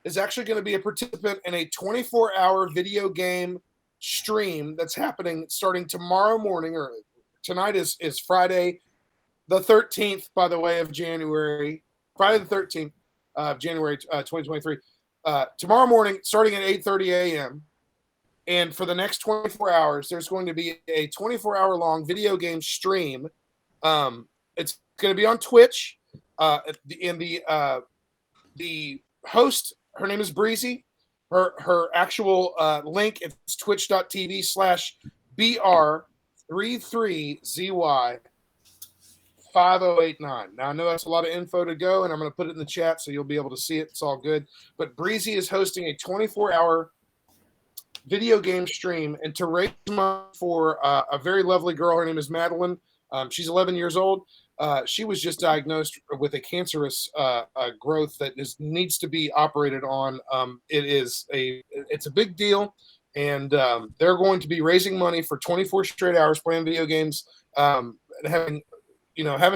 is actually going to be a participant in a 24-hour video game stream that's happening starting tomorrow morning, or tonight is Friday the 13th, by the way, of January. Friday the 13th. January 2023. Tomorrow morning, starting at 8:30 a.m., and for the next 24 hours, there's going to be a 24-hour long video game stream. It's going to be on Twitch. The host, her name is Breezy. Her actual link is twitch.tv/BR33ZY5089. Now, I know that's a lot of info to go, and I'm going to put it in the chat so you'll be able to see it. It's all good. But Breezy is hosting a 24-hour video game stream, and to raise money for a very lovely girl. Her name is Madeline. She's 11 years old. She was just diagnosed with a cancerous growth that needs to be operated on. It's a big deal, and they're going to be raising money for 24 straight hours playing video games, having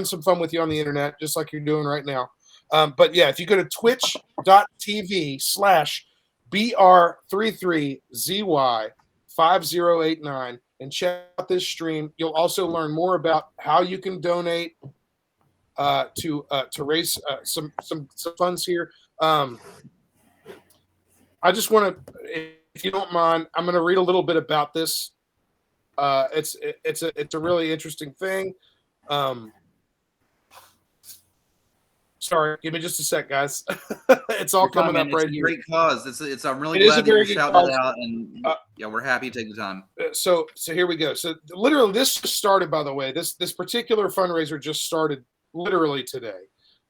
some fun with you on the internet, just like you're doing right now. But yeah, if you go to twitch.tv/BR33ZY5089 and check out this stream, you'll also learn more about how you can donate to raise some funds here. I just want to, if you don't mind, I'm going to read a little bit about this. It's a really interesting thing. Sorry, give me just a sec, guys. It's all coming up right here. It's a great cause. I'm really It is glad a that you're very good shouting cause. it out, and yeah, we're happy to take the time. So here we go. So literally, this just started, by the way. This particular fundraiser just started literally today.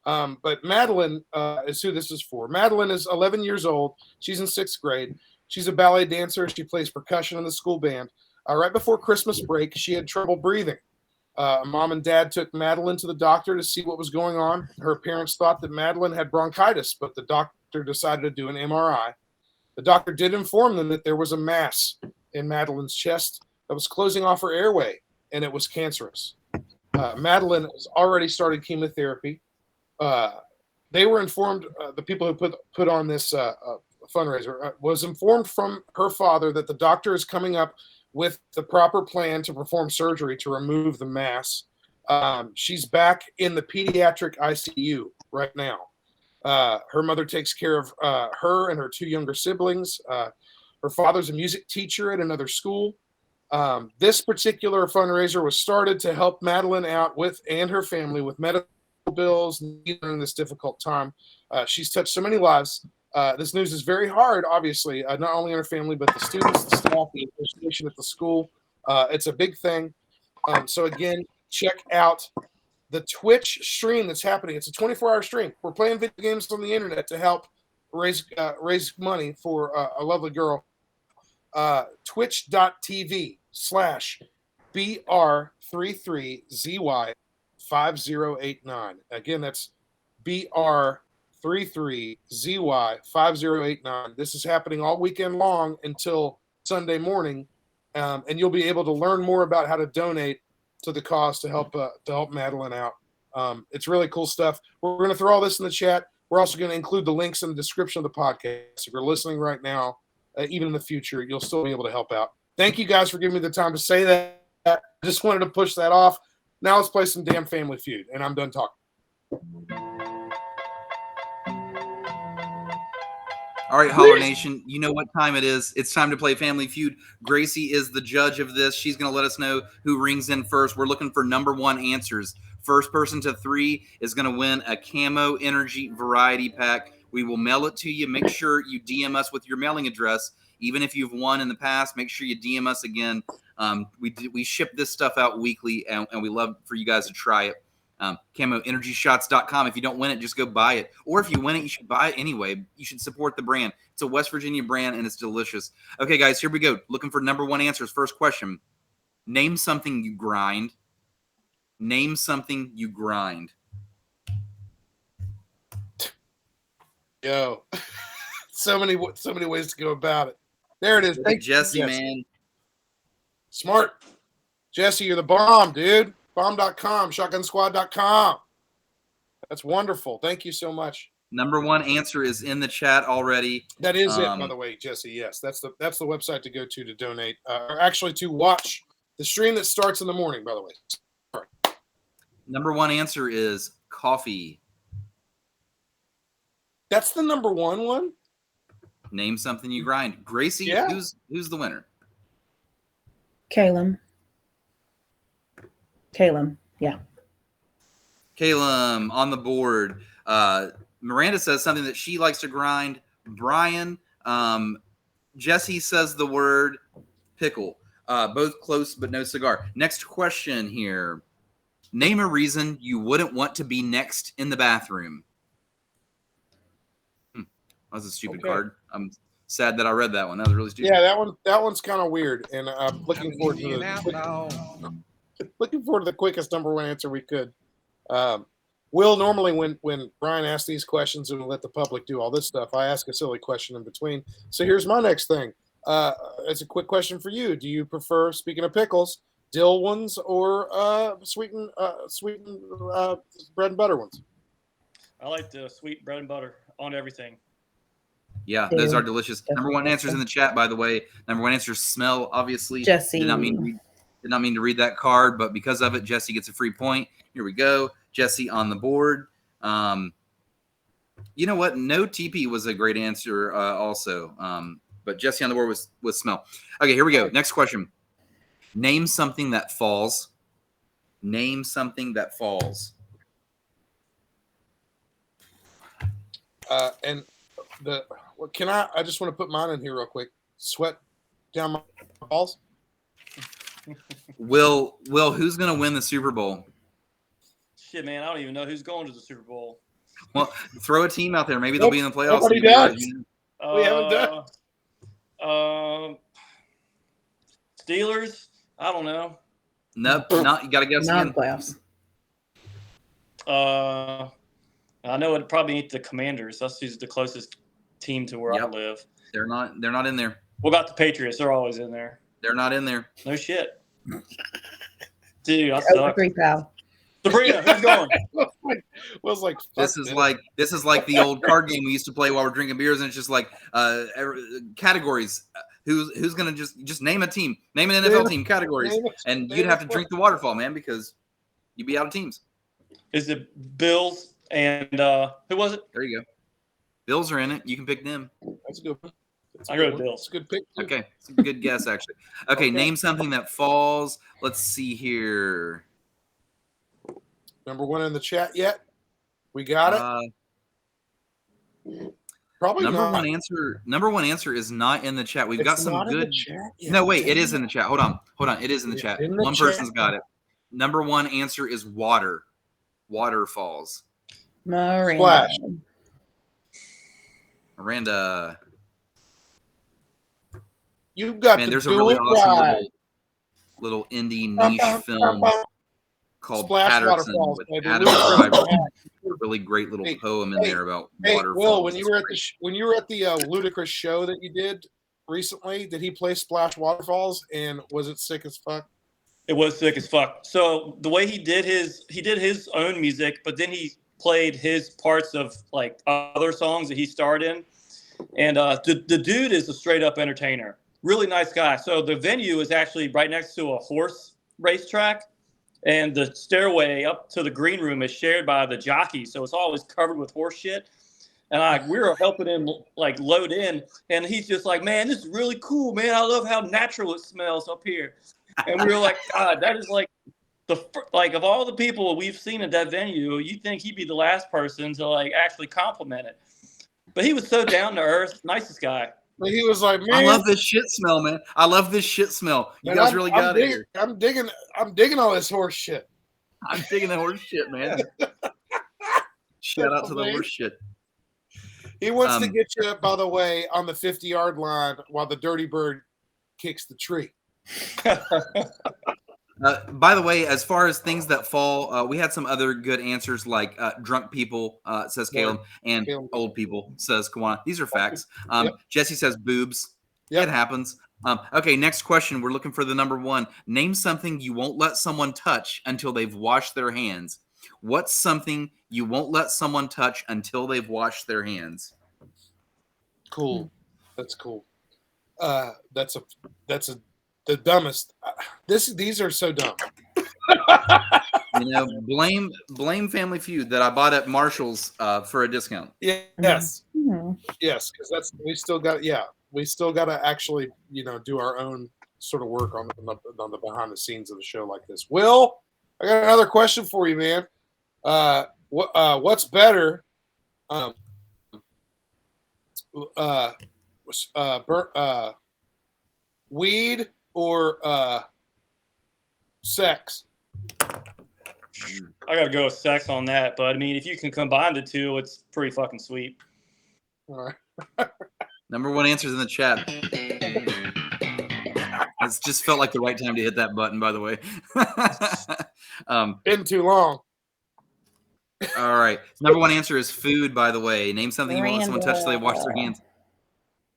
But Madeline is who this is for. Madeline is 11 years old. She's in 6th grade. She's a ballet dancer. She plays percussion in the school band. Right before Christmas break, she had trouble breathing. Mom and Dad took Madeline to the doctor to see what was going on. Her parents thought that Madeline had bronchitis, but the doctor decided to do an MRI. The doctor did inform them that there was a mass in Madeline's chest that was closing off her airway, and it was cancerous. Madeline has already started chemotherapy. They were informed, the people who put on this fundraiser, was informed from her father that the doctor is coming up with the proper plan to perform surgery to remove the mass. She's back in the pediatric ICU right now. Her mother takes care of her and her 2 younger siblings. Her father's a music teacher at another school. This particular fundraiser was started to help Madeline out and her family with medical bills during this difficult time. She's touched so many lives. This news is very hard, obviously, not only on her family, but the students, the staff, the administration at the school. It's a big thing. So again, check out the Twitch stream that's happening. It's a 24-hour stream. We're playing video games on the internet to help raise money for a lovely girl. Twitch.tv/BR33ZY5089. Again, that's BR33ZY5089. This is happening all weekend long until Sunday morning, and you'll be able to learn more about how to donate to the cause to help Madeline out. It's really cool stuff. We're going to throw all this in the chat. We're also going to include the links in the description of the podcast. If you're listening right now, even in the future, you'll still be able to help out. Thank you guys for giving me the time to say that. I just wanted to push that off. Now let's play some damn Family Feud, and I'm done talking. All right, Holler Nation, you know what time it is. It's time to play Family Feud. Gracie is the judge of this. She's going to let us know who rings in first. We're looking for number 1 answers. First person to 3 is going to win a Camo Energy Variety Pack. We will mail it to you. Make sure you DM us with your mailing address. Even if you've won in the past, make sure you DM us again. We ship this stuff out weekly, and we love for you guys to try it. CamoEnergyShots.com. If you don't win it, just go buy it. Or if you win it, you should buy it anyway. You should support the brand. It's a West Virginia brand, and it's delicious. Okay, guys, here we go. Looking for number 1 answers. First question. Name something you grind. Name something you grind. Yo, so many ways to go about it. There it is. Thank you, Jesse, man. Smart. Jesse, you're the bomb, dude. Bomb.com, shotgunsquad.com. That's wonderful. Thank you so much. Number 1 answer is in the chat already. That is it, by the way, Jesse. Yes, that's the website to go to donate, or actually to watch the stream that starts in the morning, by the way. Sorry. Number 1 answer is coffee. That's the number one. Name something you grind. Gracie, Yeah. who's the winner? Calum. Yeah. Calum on the board. Miranda says something that she likes to grind. Brian, Jesse says the word pickle. Both close, but no cigar. Next question here. Name a reason you wouldn't want to be next in the bathroom. That was a stupid card. I'm sad that I read that one. That was really stupid. Yeah, that one's kind of weird, and I'm looking forward to the quickest number one answer we could. Will, normally when Brian asks these questions and let the public do all this stuff, I ask a silly question in between. So here's my next thing. It's a quick question for you. Do you prefer, speaking of pickles, dill ones or sweetened bread and butter ones? I like the sweet bread and butter on everything. Yeah, those are delicious. Number one answers in the chat, by the way. Number one answer, smell, obviously. Jesse. Did not mean to read that card, but because of it, Jesse gets a free point. Here we go. Jesse on the board. You know what? No TP was a great answer also. But Jesse on the board was smell. Okay, here we go. Next question. Name something that falls. Name something that falls. And I just want to put mine in here real quick. Sweat down my balls. Will, who's going to win the Super Bowl? Shit, man, I don't even know who's going to the Super Bowl. Well, throw a team out there. Maybe they'll be in the playoffs. Nobody does. We haven't done. Steelers? I don't know. Nope, not. You got to guess again. Non-playoffs. I know it probably ain't the Commanders. That's who's the closest team to where I live. They're not in there. What about the Patriots? They're always in there. They're not in there. No shit. Dude, I suck. Agree, pal. Sabrina, who's going? Was like This is like the old card game we used to play while we're drinking beers, and it's just like categories. Who's gonna just name a team, name an NFL team, categories, and you'd have to drink the waterfall, man, because you'd be out of teams. Is it Bills and who was it? There you go. Bills are in it. You can pick them. That's a good one. I go with Bills. It's a good pick. Too. Okay, it's a good guess actually. Okay, name something that falls. Let's see here. Number one in the chat yet? We got it. Probably number not. Number one answer is not in the chat. We've got some good. No, wait, it is in the chat. Hold on. It is in the chat. One person's got it. Number one answer is water. Waterfalls. Miranda. Splash. Miranda. You've got there's a do really it awesome right. little indie niche film called Splash Patterson Waterfalls, with baby. Adam Driver. A really great little poem in there about waterfalls. Will, when you were at the Ludicrous show that you did recently, did he play Splash Waterfalls, and was it sick as fuck? It was sick as fuck. So the way he did his own music, but then he played his parts of like other songs that he starred in. And the dude is a straight up entertainer. Really nice guy. So the venue is actually right next to a horse racetrack. And the stairway up to the green room is shared by the jockey. So it's always covered with horse shit. And we were helping him like load in. And he's just like, man, this is really cool, man. I love how natural it smells up here. And we were like, God, that is like of all the people we've seen at that venue, you'd think he'd be the last person to like actually compliment it. But he was so down to earth, nicest guy. But he was like, man, I love this shit smell, man. I love this shit smell. You guys really got it here. I'm digging all this horse shit. I'm digging the horse shit, man. Shout out to the horse shit. He wants to get you, by the way, on the 50-yard line while the dirty bird kicks the tree. By the way, as far as things that fall, we had some other good answers like drunk people, says Caleb, and old people, says Kawana. These are facts. Jesse says boobs. It happens. Okay, next question. We're looking for the number one. Name something you won't let someone touch until they've washed their hands. What's something you won't let someone touch until they've washed their hands? Cool. That's cool. That's the dumbest. These are so dumb. blame Family Feud that I bought at Marshall's for a discount. Yes, Mhm. yes, because we still got to actually do our own sort of work on the behind the scenes of the show like this. Will, I got another question for you, man. What's better? Weed or sex? I gotta go with sex on that, but I mean, if you can combine the two, it's pretty fucking sweet. All right. Number one answers in the chat. It's just felt like the right time to hit that button, by the way. Been too long. All right. Number one answer is food, by the way. Name something you won't let someone touch till they wash their hands.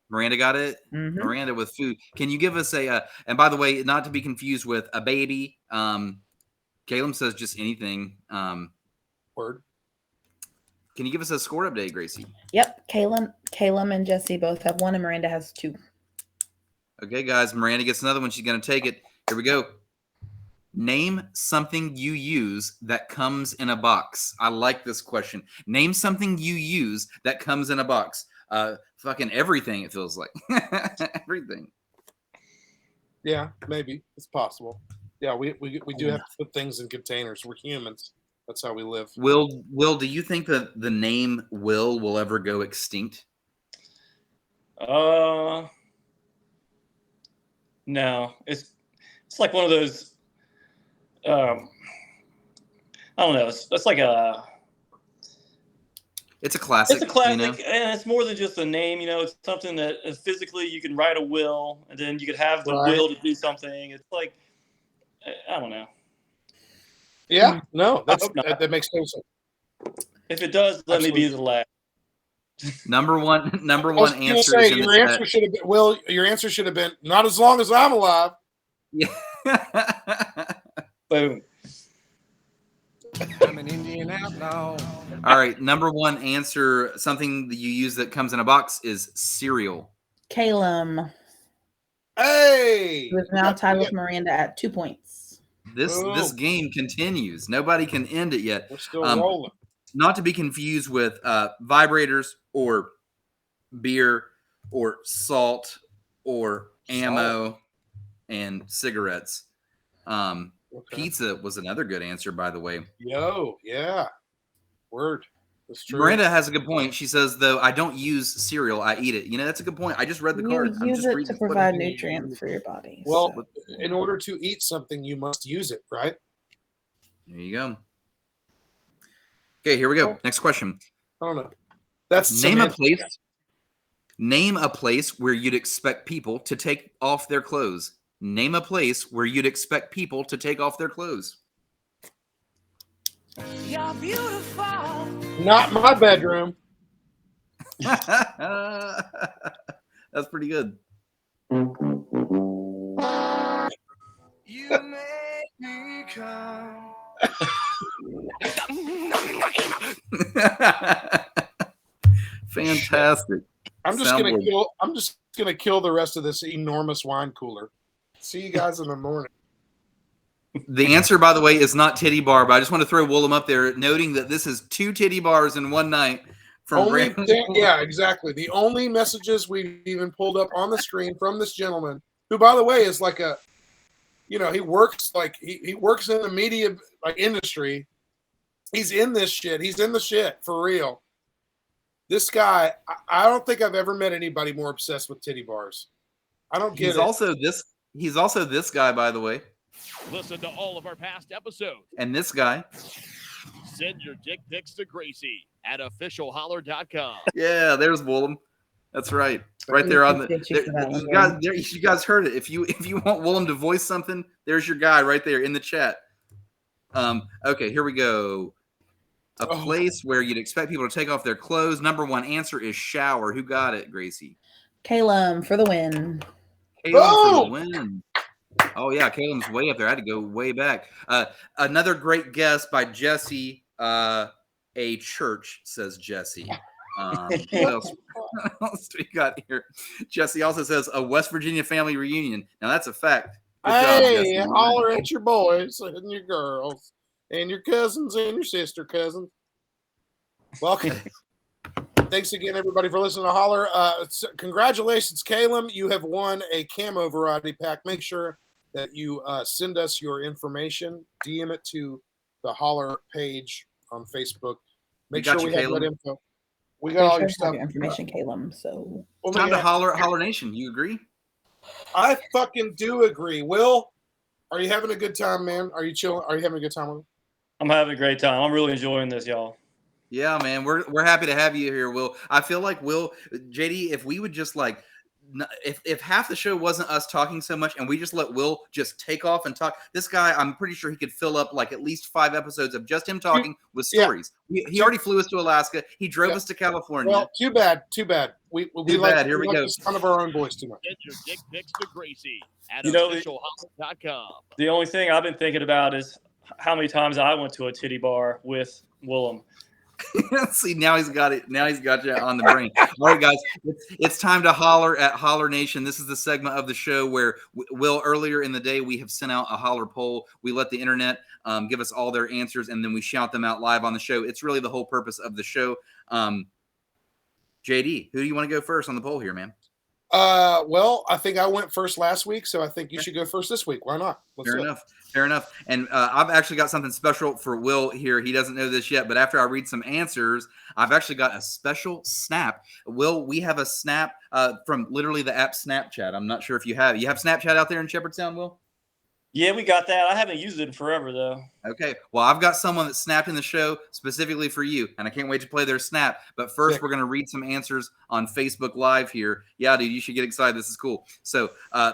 Miranda got it? Mhm. Miranda with food. Can you give us and by the way, not to be confused with a baby. Caleb says just anything. Word. Can you give us a score update, Gracie? Yep. Caleb and Jesse both have 1, and Miranda has 2. Okay, guys. Miranda gets another one. She's going to take it. Here we go. Name something you use that comes in a box. I like this question. Name something you use that comes in a box. Fucking everything, it feels like. Everything. Yeah, maybe. It's possible. Yeah, we do have to put things in containers. We're humans. That's how we live. Will, do you think that the name will ever go extinct? No, it's like one of those. I don't know. It's like It's a classic. It's a classic, and it's more than just a name. It's something that physically you can write a will, and then you could have the will to do something. It's like, I don't know. Yeah, no, that makes no sense. If it does, let me be the last. Number one answer is in your the answer chat. should have been, Will, your answer should have been not as long as I'm alive. Yeah. Boom. I'm an Indian outlaw. All right. Number one answer, something that you use that comes in a box, is cereal. Caleb, Hey, who is now tied with Miranda at 2 points. This game continues. Nobody can end it yet. We're still rolling. Not to be confused with vibrators or beer or salt or ammo and cigarettes. Pizza was another good answer, by the way. Yo, yeah. Word. That's true. Miranda has a good point. She says, though, I don't use cereal. I eat it. That's a good point. I just read the card. You use it to provide nutrients for your body. Well, in order to eat something, you must use it, right? There you go. Okay, here we go. Next question. I don't know. That's Name a place where you'd expect people to take off their clothes. Name a place where you'd expect people to take off their clothes. You're beautiful. Not my bedroom. That's pretty good. You make me come. Fantastic. I'm just gonna kill the rest of this enormous wine cooler. See you guys in the morning. The answer, by the way, is not titty bar, but I just want to throw Willem up there, noting that this is 2 titty bars in one night. Yeah, exactly. The only messages we've even pulled up on the screen from this gentleman, who, by the way, is like he works he works in the media industry. He's in this shit. He's in the shit for real. This guy, I don't think I've ever met anybody more obsessed with titty bars. I don't get it. He's also this guy, by the way. Listen to all of our past episodes. And this guy. Send your dick pics to Gracie at officialholler.com. Yeah, there's Willem. That's right. Right there on the. You guys heard it. If you want Willem to voice something, there's your guy right there in the chat. Okay, here we go. A place where you'd expect people to take off their clothes. Number one answer is shower. Who got it, Gracie? Caleb for the win. Caleb for the win. Oh, yeah, Caleb's way up there. I had to go way back. Another great guess by Jesse. A church, says Jesse. What else we got here? Jesse also says a West Virginia family reunion. Now, that's a fact. Good job, Jesse. Holler at your boys and your girls and your cousins and your sister cousins. Welcome. Thanks again, everybody, for listening to Holler. Congratulations, Caleb. You have won a camo variety pack. Make sure that you send us your information. DM it to the Holler page on Facebook. Make sure we have that info. We got all your stuff. Information, Caleb. So time to Holler Nation. You agree? I fucking do agree. Will, are you having a good time, man? Are you chilling? Are you having a good time with me? I'm having a great time. I'm really enjoying this, y'all. Yeah, man, we're happy to have you here, Will. I feel like JD, if we would just like, if half the show wasn't us talking so much, and we just let Will just take off and talk, this guy, I'm pretty sure he could fill up like at least 5 episodes of just him talking with stories. Yeah. He already flew us to Alaska. He drove us to California. Well, too bad. We like Here we go. The sound of our own voice too much. Send your dick pics to Gracie at officialholler.com. The only thing I've been thinking about is how many times I went to a titty bar with Willem. See, now he's got it. Now he's got you on the brain. All right, guys, it's time to holler at Holler Nation. This is the segment of the show where Will, earlier in the day, we have sent out a holler poll. We let the internet give us all their answers, and then we shout them out live on the show. It's really the whole purpose of the show. JD, who do you want to go first on the poll here, man? Well, I think I went first last week, so I think you should go first this week. Why not? Fair enough. And I've actually got something special for Will here. He doesn't know this yet, but after I read some answers, I've actually got a special snap. Will, we have a snap from literally the app Snapchat. I'm not sure if you have Snapchat out there in Shepherdstown, Will? Yeah, we got that. I haven't used it in forever, though. Okay. Well, I've got someone that snapped in the show specifically for you, and I can't wait to play their snap. But first, we're going to read some answers on Facebook Live here. Yeah, dude, you should get excited. This is cool. So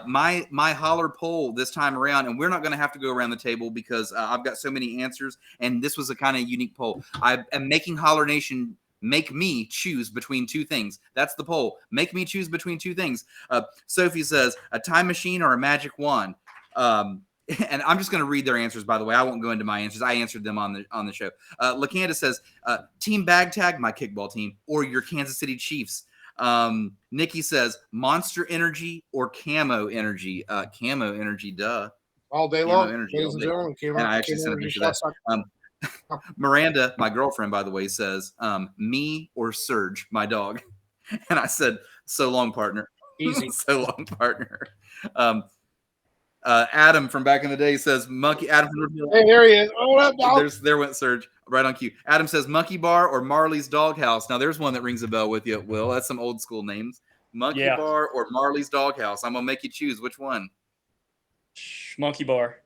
my Holler poll this time around, and we're not going to have to go around the table because I've got so many answers, and this was a kind of unique poll. I am making Holler Nation make me choose between 2 things. That's the poll. Make me choose between 2 things. Sophie says, a time machine or a magic wand. And I'm just going to read their answers, by the way. I won't go into my answers. I answered them on the show. LaCanda says, Team Bag Tag, my kickball team, or your Kansas City Chiefs. Nikki says, Monster Energy or Camo Energy. Camo Energy, duh. All day long. Ladies and gentlemen, and I actually sent a picture of that. Miranda, my girlfriend, by the way, says, me or Serge, my dog. And I said, so long, partner. Easy. So long, partner. Adam from back in the day says monkey. Adam from hey, there he is. Oh, there went Serge right on cue. Adam says monkey bar or Marley's Doghouse. Now there's one that rings a bell with you, Will. That's some old school names. Monkey bar or Marley's Doghouse. I'm gonna make you choose which one. Monkey bar.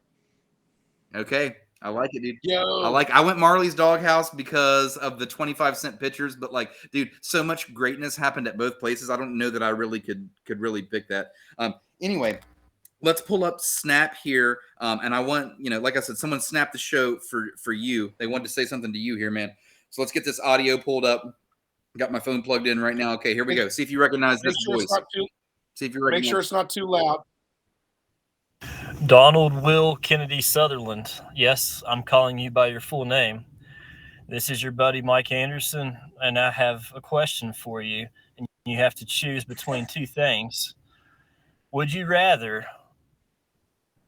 Okay, I like it, dude. Yo. I went Marley's Doghouse because of the 25-cent pitchers, but like, dude, so much greatness happened at both places. I don't know that I really could really pick that. Anyway. Let's pull up Snap here. And I want, like I said, someone snapped the show for you. They wanted to say something to you here, man. So let's get this audio pulled up. Got my phone plugged in right now. Okay, here we go. See if you recognize this voice. See if you recognize. Make sure it's not too loud. Donald Will Kennedy Sutherland. Yes, I'm calling you by your full name. This is your buddy Mike Anderson, and I have a question for you. And you have to choose between 2 things. Would you rather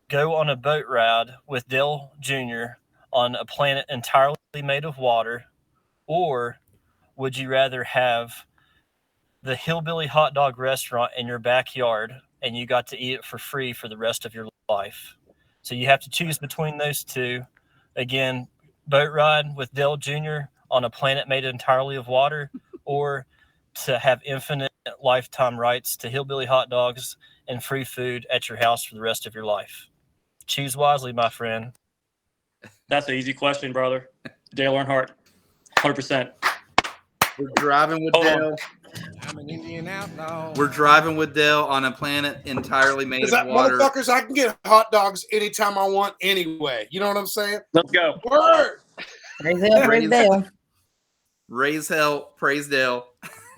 go on a boat ride with Dale Jr. on a planet entirely made of water, or would you rather have the Hillbilly Hot Dog restaurant in your backyard and you got to eat it for free for the rest of your life? So you have to choose between those 2. Again, boat ride with Dale Jr. on a planet made entirely of water, or to have infinite lifetime rights to Hillbilly Hot Dogs and free food at your house for the rest of your life. Choose wisely, my friend. That's an easy question, brother. Dale Earnhardt, 100%. We're driving with Dale. I'm an Indian outlaw. We're driving with Dale on a planet entirely made of water. Motherfuckers, I can get hot dogs anytime I want anyway. You know what I'm saying? Let's go. Word. Praise Dale, praise Dale. Raise hell, praise Dale.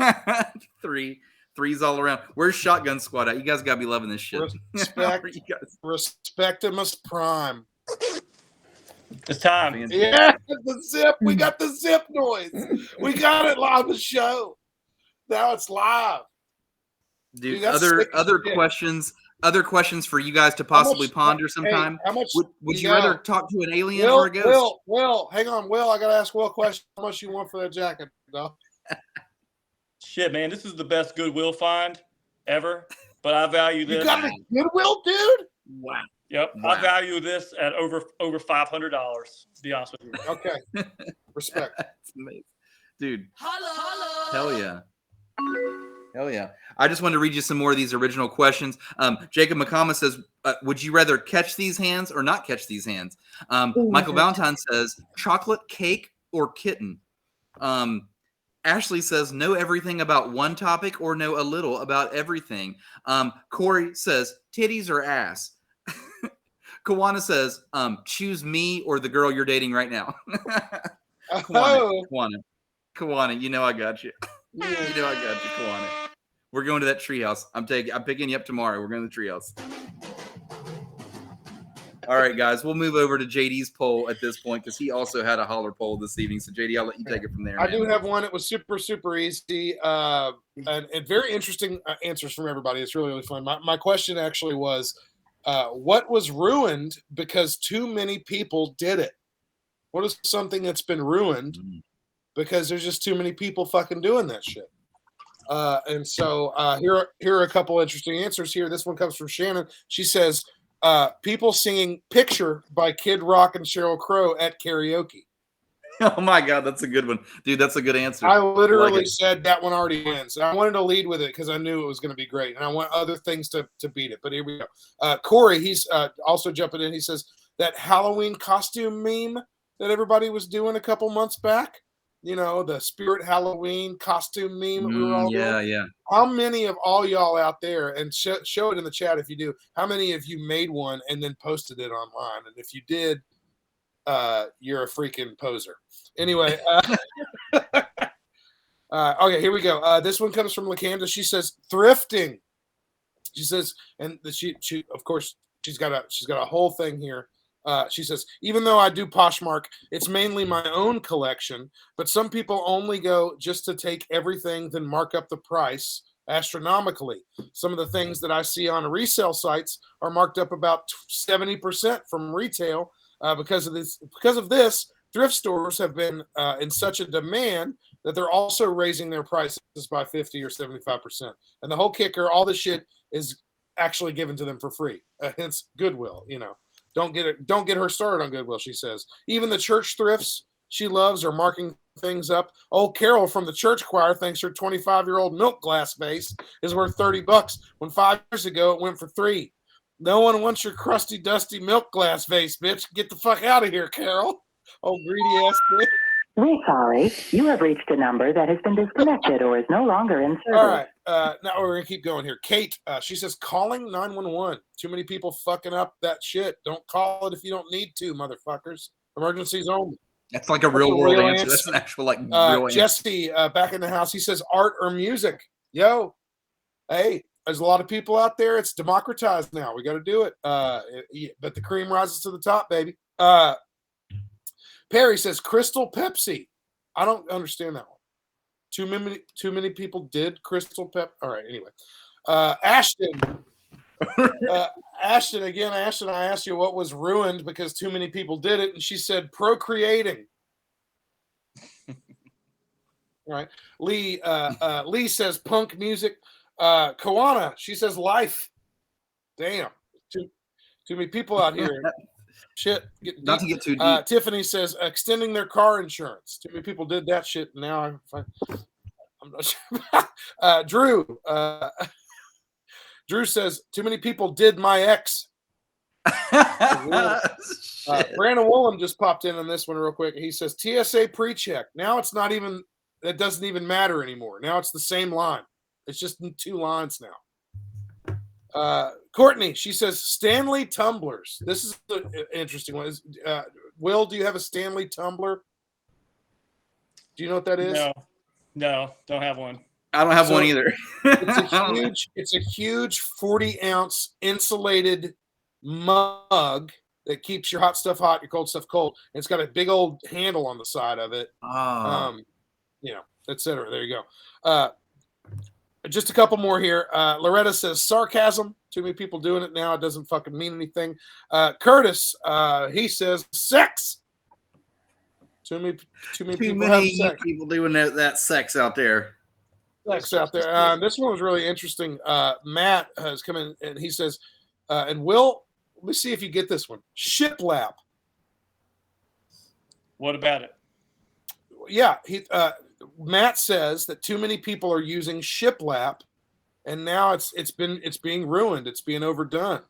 3's all around. Where's Shotgun Squad at? You guys gotta be loving this shit. Respectimus Prime. It's time. Yeah, the zip. We got the zip noise. We got it on the show. Now it's live. Dude, other questions other questions for you guys to possibly ponder sometime. Hey, how much would you rather talk to an alien or a ghost? Will, hang on, Will. I gotta ask Will a question. How much you want for that jacket, dog? Shit, man, this is the best Goodwill find ever. But I value this. You got a Goodwill, dude? Wow. Yep, Wow. I value this at over $500. To be honest with you. Okay, respect. That's amazing, dude. Hell yeah. Hell yeah. I just wanted to read you some more of these original questions. Jacob McCama says, would you rather catch these hands or not catch these hands? Michael Valentine says, chocolate cake or kitten? Ashley says, know everything about one topic or know a little about everything. Corey says, titties or ass? Kawana says, choose me or the girl you're dating right now. Kawana, you know I got you. You know I got you, Kawana. We're going to that treehouse. I'm picking you up tomorrow. We're going to the treehouse. All right, guys, we'll move over to JD's poll at this point because he also had a holler poll this evening. So, JD, I'll let you take it from there. I do have one. It was super, super easy and very interesting answers from everybody. It's really, really fun. My question actually was, what was ruined because too many people did it? What is something that's been ruined because there's just too many people fucking doing that shit? And so here are a couple interesting answers here. This one comes from Shannon. She says, people singing Picture by Kid Rock and Sheryl Crow at karaoke. Oh my God, that's a good one. Dude, that's a good answer. I literally said that one already wins. I wanted to lead with it because I knew it was going to be great. And I want other things to beat it. But here we go. Corey, he's also jumping in. He says that Halloween costume meme that everybody was doing a couple months back. You know, the Spirit Halloween costume meme. We were all doing. Yeah. How many of all y'all out there, and show it in the chat if you do, how many of you made one and then posted it online? And if you did, you're a freaking poser. Anyway, okay, here we go. This one comes from LaCanda. She says thrifting. She says, and she of course she's got a whole thing here. She says, even though I do Poshmark, it's mainly my own collection, but some people only go just to take everything, then mark up the price astronomically. Some of the things that I see on resale sites are marked up about 70% from retail. Because of this, thrift stores have been in such a demand that they're also raising their prices by 50 or 75%. And the whole kicker, all this shit is actually given to them for free. Hence Goodwill, you know. Don't get her started on Goodwill, she says. Even the church thrifts she loves are marking things up. Oh, Carol from the church choir thinks her 25-year-old milk glass vase is worth $30 when 5 years ago it went for $3. No one wants your crusty, dusty milk glass vase, bitch. Get the fuck out of here, Carol. Oh, greedy ass bitch. We're sorry. You have reached a number that has been disconnected or is no longer in service. All right. Now we're going to keep going here. Kate, she says, calling 911. Too many people fucking up that shit. Don't call it if you don't need to, motherfuckers. Emergencies only. That's like a real world answer. That's an actual real answer. Jesse, back in the house, he says, art or music. Yo, hey, there's a lot of people out there. It's democratized now. We got to do it. But the cream rises to the top, baby. Perry says Crystal Pepsi. I don't understand that one. Too many people did Crystal Pep. All right. Anyway, Ashton. Ashton, I asked you what was ruined because too many people did it, and she said procreating. All right. Lee says punk music. Kawana, she says life. Damn. Too many people out here. Shit. Not to get too deep. Tiffany says extending their car insurance. Too many people did that shit. Now I'm not sure. Drew says too many people did my ex. Brandon Woolen just popped in on this one real quick. He says TSA pre-check. Now it's not even. That doesn't even matter anymore. Now it's the same line. It's just 2 lines now. Courtney, she says Stanley tumblers. This is an interesting one. Will, do you have a Stanley tumbler? Do you know what that is? No, don't have one. I don't have one either. It's a huge 40-ounce insulated mug that keeps your hot stuff hot, your cold stuff cold. And it's got a big old handle on the side of it. Oh. Et cetera. There you go. Just a couple more here. Loretta says sarcasm. Too many people doing it now. It doesn't fucking mean anything. Curtis, he says sex. Too many people have sex. People doing that sex out there. Sex out there. This one was really interesting. Matt has come in and he says, and Will, let me see if you get this one. Shiplap. What about it? Yeah, Matt says that too many people are using shiplap, and now it's being ruined. It's being overdone.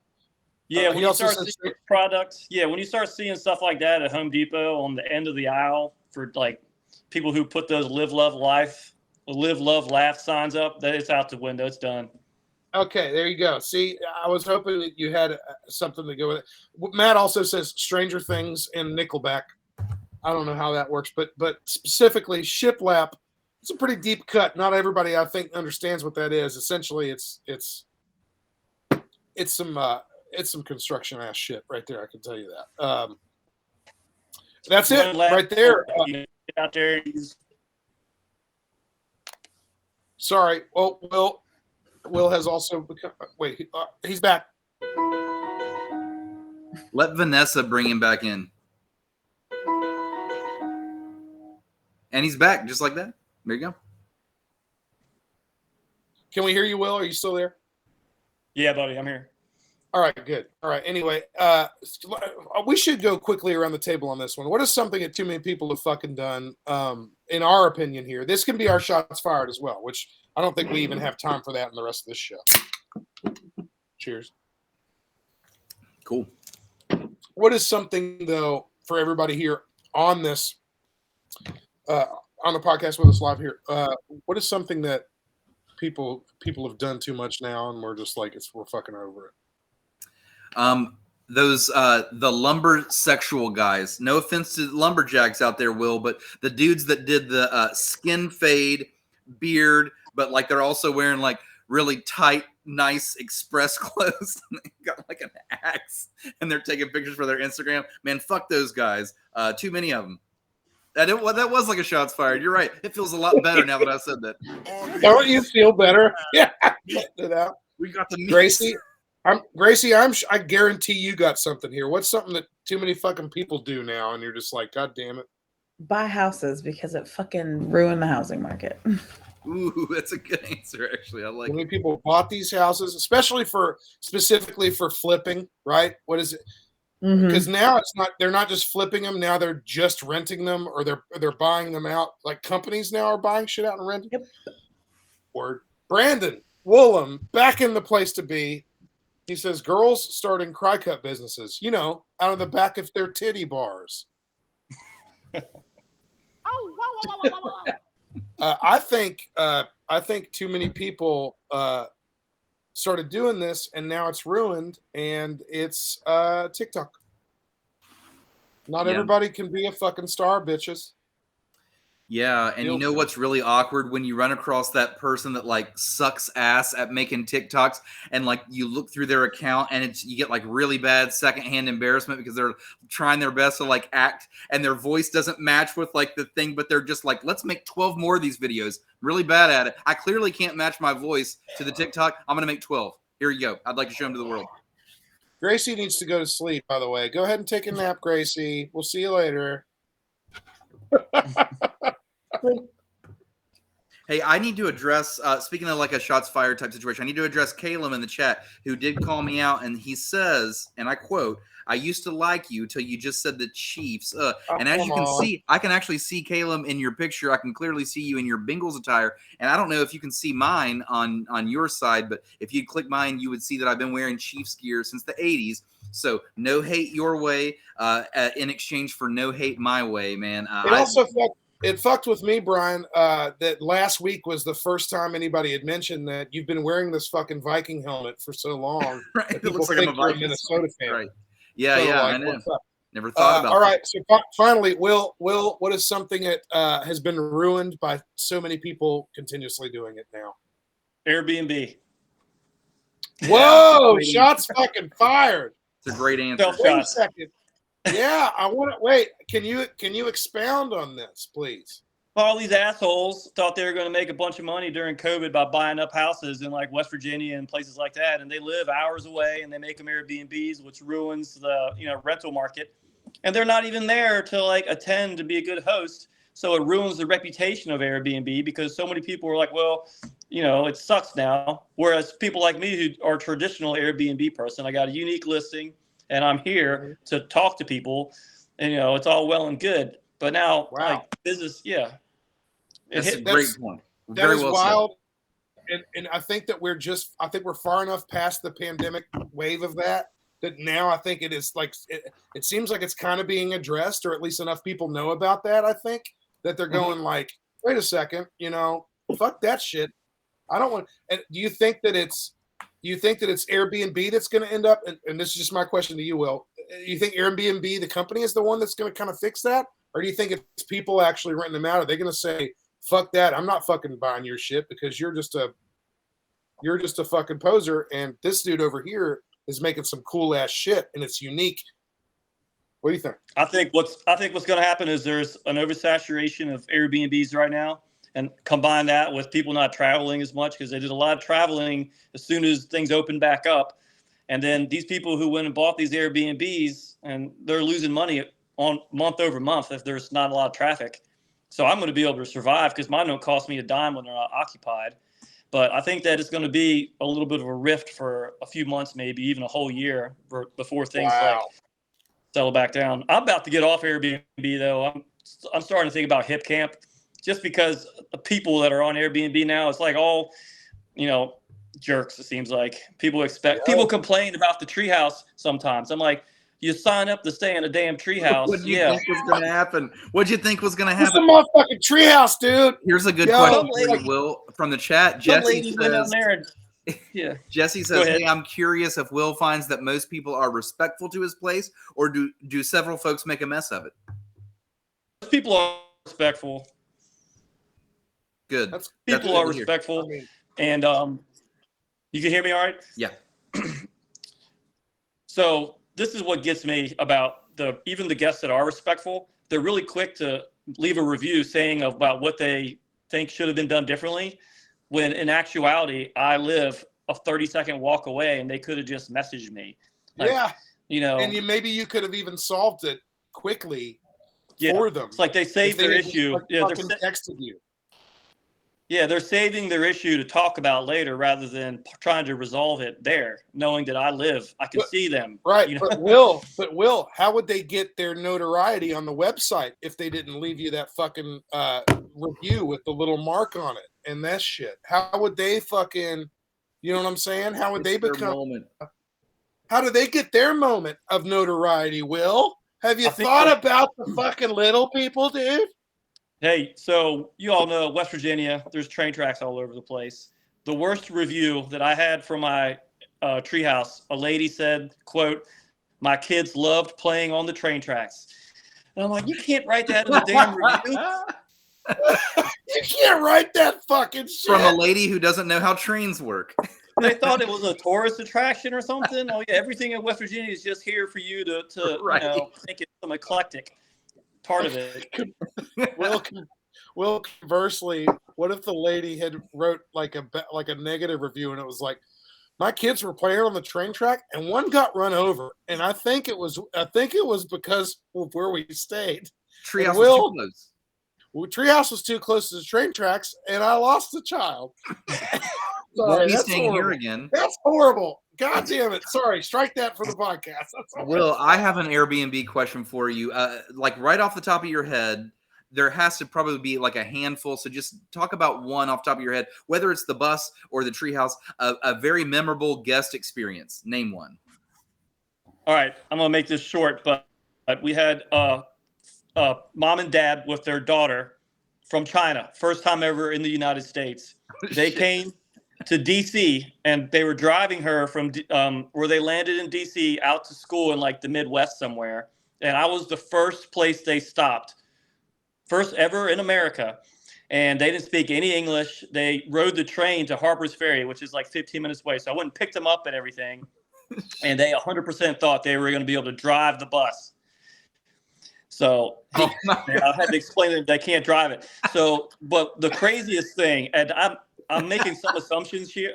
Yeah, when you start seeing products, when you start seeing stuff like that at Home Depot on the end of the aisle for like people who put those live, love, laugh signs up, that it's out the window. It's done. Okay, there you go. See, I was hoping that you had something to go with it. Matt also says Stranger Things and Nickelback. I don't know how that works, but specifically shiplap, it's a pretty deep cut. Not everybody, I think, understands what that is. Essentially, it's some construction ass shit right there. I can tell you that. That's it right there. Get out there. Sorry. Well, Will has also become. Wait, he's back. Let Vanessa bring him back in. And he's back just like that. There you go. Can we hear you, Will? Are you still there? Yeah, buddy, I'm here. All right, good. All right. Anyway, we should go quickly around the table on this one. What is something that too many people have fucking done, in our opinion here? This can be our shots fired as well, which I don't think we even have time for that in the rest of this show. Cheers. Cool. What is something, though, for everybody here on this, on the podcast with us live here, what is something that people have done too much now and we're just like, we're fucking over it? Those the lumber sexual guys. No offense to lumberjacks out there, Will, but the dudes that did the skin fade, beard, but like they're also wearing like really tight, nice express clothes. And they got like an axe, and they're taking pictures for their Instagram. Man, fuck those guys. Too many of them. That was like a shots fired. You're right. It feels a lot better now that I said that. Don't you feel better? Yeah, it out. We got the Gracie. I guarantee you got something here. What's something that too many fucking people do now, and you're just like, God damn it. Buy houses because it fucking ruined the housing market. Ooh, that's a good answer. Actually, I like. How many people bought these houses, specifically for flipping, right? What is it? Because now it's not. They're not just flipping them. Now they're just renting them, or they're buying them out. Like companies now are buying shit out and renting. Yep. Word. Brandon Woolham back in the place to be. He says girls starting cry cut businesses. You know, out of the back of their titty bars. I think too many people started doing this, and now it's ruined, and it's TikTok. Not everybody can be a fucking star, bitches. Yeah, and you know what's really awkward when you run across that person that like sucks ass at making TikToks, and like you look through their account and you get like really bad secondhand embarrassment because they're trying their best to like act, and their voice doesn't match with like the thing, but they're just like, let's make 12 more of these videos. Really bad at it. I clearly can't match my voice to the TikTok. I'm gonna make 12. Here you go. I'd like to show them to the world. Gracie needs to go to sleep, by the way. Go ahead and take a nap, Gracie. We'll see you later. Hey, I need to address, speaking of like a shots fired type situation, I need to address Caleb in the chat who did call me out, and he says, and I quote, "I used to like you till you just said the Chiefs." And as you can see, I can actually see Caleb in your picture. I can clearly see you in your Bengals attire. And I don't know if you can see mine on your side, but if you click mine, you would see that I've been wearing Chiefs gear since the 80s. So no hate your way in exchange for no hate my way, man. It fucked with me, Brian, that last week was the first time anybody had mentioned that you've been wearing this fucking Viking helmet for so long. Right. It looks like I'm a Minnesota fan. Right. Yeah, So, I know. Never thought about all right, that. so finally, Will, what is something that has been ruined by so many people continuously doing it now? Airbnb. Whoa, shots fucking fired. It's a great answer. Wait a second. Yeah, I want to wait. Can you expound on this, please? all these assholes thought they were going to make a bunch of money during COVID by buying up houses in like West Virginia and places like that. And they live hours away and they make them Airbnbs, which ruins the, rental market. And they're not even there to like attend to be a good host. So it ruins the reputation of Airbnb because so many people are like, well, it sucks now. Whereas people like me who are traditional Airbnb person, I got a unique listing and I'm here to talk to people and, it's all well and good. But now, like business, That's a great point. That is wild. And I think that we're far enough past the pandemic wave of that now I think it is like, it seems like it's kind of being addressed, or at least enough people know about that. I think that they're going like, wait a second, fuck that shit. I don't want, and do you think that it's Airbnb that's going to end up, and this is just my question to you, Will, you think Airbnb, the company, is the one that's going to kind of fix that? Or do you think it's people actually renting them out? Are they going to say, fuck that, I'm not fucking buying your shit because you're just a fucking poser, and this dude over here is making some cool ass shit and it's unique. What do you think? I think what's going to happen is there's an oversaturation of Airbnbs right now, and combine that with people not traveling as much because they did a lot of traveling as soon as things opened back up. And then these people who went and bought these Airbnbs, and they're losing money on month over month if there's not a lot of traffic. So I'm going to be able to survive because mine don't cost me a dime when they're not occupied. But I think that it's going to be a little bit of a rift for a few months, maybe even a whole year before things like settle back down. I'm about to get off Airbnb though. I'm starting to think about Hip Camp, just because the people that are on Airbnb now, it's like all, jerks. It seems like people complain about the treehouse sometimes. I'm like, you sign up to stay in a damn treehouse. What do you think was going to happen? What'd you think was going to happen? It's a motherfucking treehouse, dude. Here's a good question for you, Will, from the chat. Jesse says, Jesse says, hey, I'm curious if Will finds that most people are respectful to his place, or do several folks make a mess of it? People are respectful. Good. People are respectful. And you can hear me all right? Yeah. So this is what gets me about even the guests that are respectful. They're really quick to leave a review saying about what they think should have been done differently, when in actuality, I live a 30-second walk away and they could have just messaged me. Like, and maybe you could have even solved it quickly for them. It's like they saved their issue. They're texted you. Yeah, they're saving their issue to talk about later rather than trying to resolve it there, knowing that I can see them. Right. But Will, how would they get their notoriety on the website if they didn't leave you that fucking review with the little mark on it and that shit? How would they fucking, you know what I'm saying? How would they become? How do they get their moment of notoriety, Will? Have you thought about the fucking little people, dude? Hey, so you all know West Virginia, there's train tracks all over the place. The worst review that I had for my treehouse, a lady said, quote, my kids loved playing on the train tracks. And I'm like, you can't write that in the damn review. You can't write that fucking shit. From a lady who doesn't know how trains work. They thought it was a tourist attraction or something. Oh yeah, everything in West Virginia is just here for you to think it's some eclectic part of it. Well, conversely, what if the lady had wrote like a negative review and it was like, my kids were playing on the train track and one got run over, and I think it was because of where we stayed. Treehouse was too close. Treehouse was too close to the train tracks, and I lost a child. Sorry, that's staying here again. That's horrible. God damn it. Sorry, strike that for the podcast. Will, I have an Airbnb question for you. Like right off the top of your head, there has to probably be like a handful. So just talk about one off the top of your head, whether it's the bus or the treehouse, a very memorable guest experience. Name one. All right. I'm going to make this short, but we had mom and dad with their daughter from China. First time ever in the United States. They came to DC, and they were driving her from where they landed in DC out to school in like the Midwest somewhere. And I was the first place they stopped, first ever in America. And they didn't speak any English. They rode the train to Harper's Ferry, which is like 15 minutes away. So I went and picked them up and everything. And they 100% thought they were going to be able to drive the bus. So Oh, I had to explain that they can't drive it. So, but the craziest thing, and I'm making some assumptions here.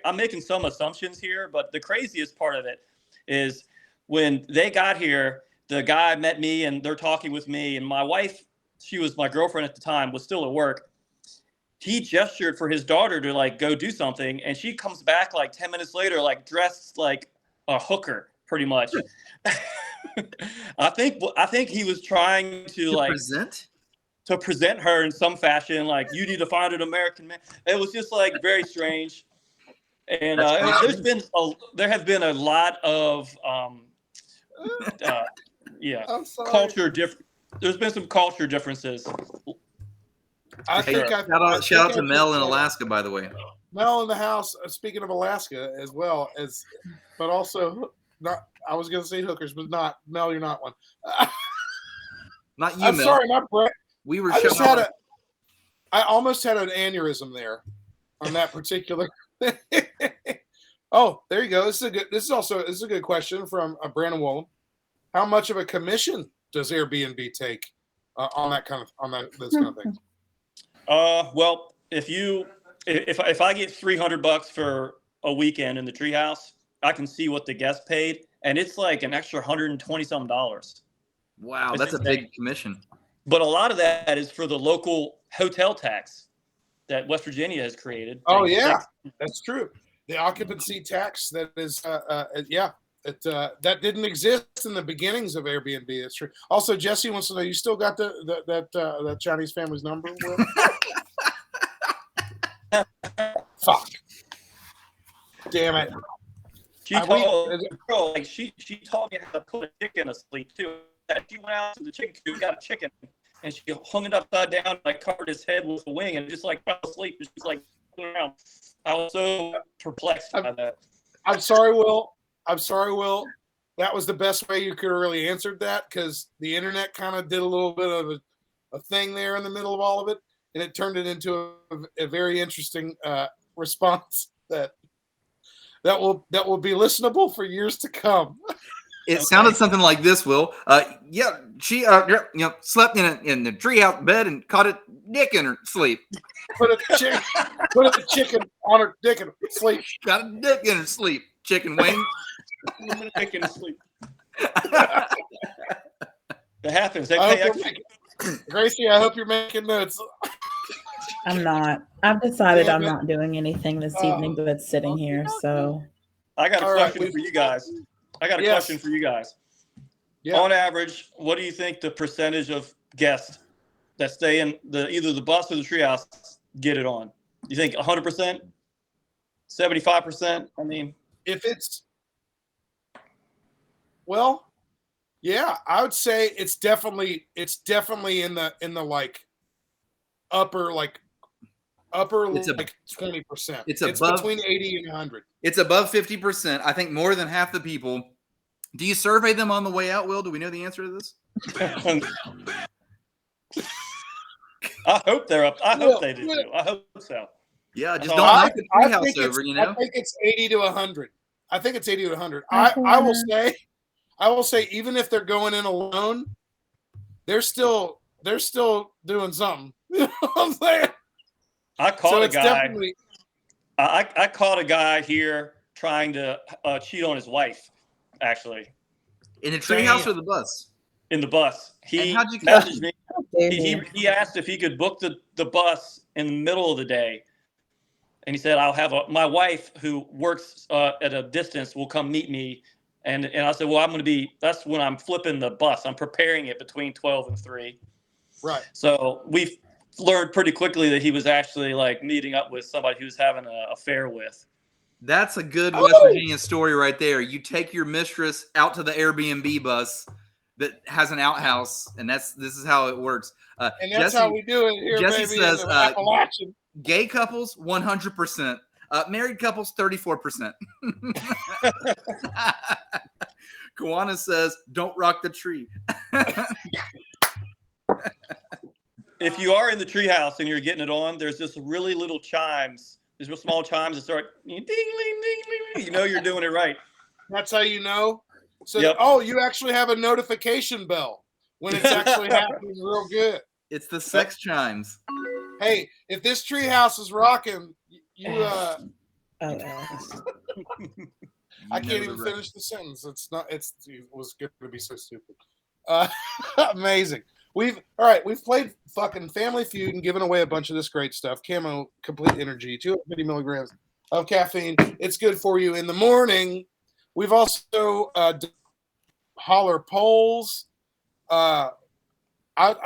But the craziest part of it is when they got here, the guy met me and they're talking with me, and my wife, she was my girlfriend at the time, was still at work. He gestured for his daughter to like go do something, and she comes back like 10 minutes later, like dressed like a hooker, pretty much. I think he was trying to present her in some fashion, like you need to find an American man. It was just like very strange, and there have been a lot of There's been some culture differences. Shout out to Mel in Alaska, by the way. Mel in the house. Speaking of Alaska, as well as, but also not. I was going to say hookers, but not Mel. You're not one. Not you, I'm Mel. sorry, not Brett. We were. I almost had an aneurysm there on that particular. Oh, there you go. This is a good question from Brandon Wollam. How much of a commission does Airbnb take on this kind of thing? Well, if I get $300 for a weekend in the treehouse, I can see what the guest paid, and it's like an extra $120 some. Wow, that's a big commission. But a lot of that is for the local hotel tax that West Virginia has created. Oh yeah, that's true. The occupancy tax that is, that didn't exist in the beginnings of Airbnb. That's true. Also, Jesse wants to know, you still got that Chinese family's number? Fuck. Damn it. She taught me how to put a chicken asleep too. She went out to the chicken coop, got a chicken, and she hung it upside down, like covered his head with a wing, and just like fell asleep. And she's like around. I was so perplexed by that. I'm sorry, Will. That was the best way you could have really answered that, because the internet kind of did a little bit of a thing there in the middle of all of it, and it turned it into a very interesting response that will be listenable for years to come. It sounded something like this, Will. She slept in the treehouse bed and caught a dick in her sleep. Put a chicken on her dick and sleep. Got a dick in her sleep. Chicken wing. Dick in her sleep. That happens. Gracie, I hope you're making notes. I'm not. I've decided I'm not doing anything this evening but sitting here. So I got a question for you guys. Question for you guys. Yeah. On average, what do you think the percentage of guests that stay in either the bus or the treehouse get it on? You think 100%? 75%? I mean, if it's I would say it's definitely in the like upper it's like 20%. It's between 80 and 100. It's above 50%. I think more than half the people. Do you survey them on the way out, Will? Do we know the answer to this? I hope they're up. I hope they do. I hope so. Yeah, just don't knock the treehouse over, I think it's 80 to 100. I think it's 80 to 100. I will say, even if they're going in alone, they're still doing something. You know what I'm saying? I caught a guy here trying to cheat on his wife, actually. In the treehouse or the bus? In the bus. He how'd you catch messaged me. He asked if he could book the bus in the middle of the day. And he said, I'll have my wife who works at a distance will come meet me. And I said, well, that's when I'm flipping the bus. I'm preparing it between 12 and 3. Right. So we've learned pretty quickly that he was actually like meeting up with somebody he was having an affair with. That's a good West Virginia story right there. You take your mistress out to the Airbnb bus that has an outhouse, and this is how it works. And that's how we do it here, Jesse baby, says, in the Appalachian. Gay couples, 100%. Married couples, 34%. Kiwana says, don't rock the tree. If you are in the treehouse and you're getting it on, there's just really little chimes. There's real small chimes that start ding, ding, ding, ding. You know you're doing it right. That's how you know. So, yep. You actually have a notification bell when it's actually happening real good. It's the sex chimes. Hey, if this treehouse is rocking, you I can't even finish the sentence. It was good to be so stupid. Amazing. We've played fucking Family Feud and given away a bunch of this great stuff. Camo Complete Energy, 250 milligrams of caffeine. It's good for you in the morning. We've also Holler polls. I'll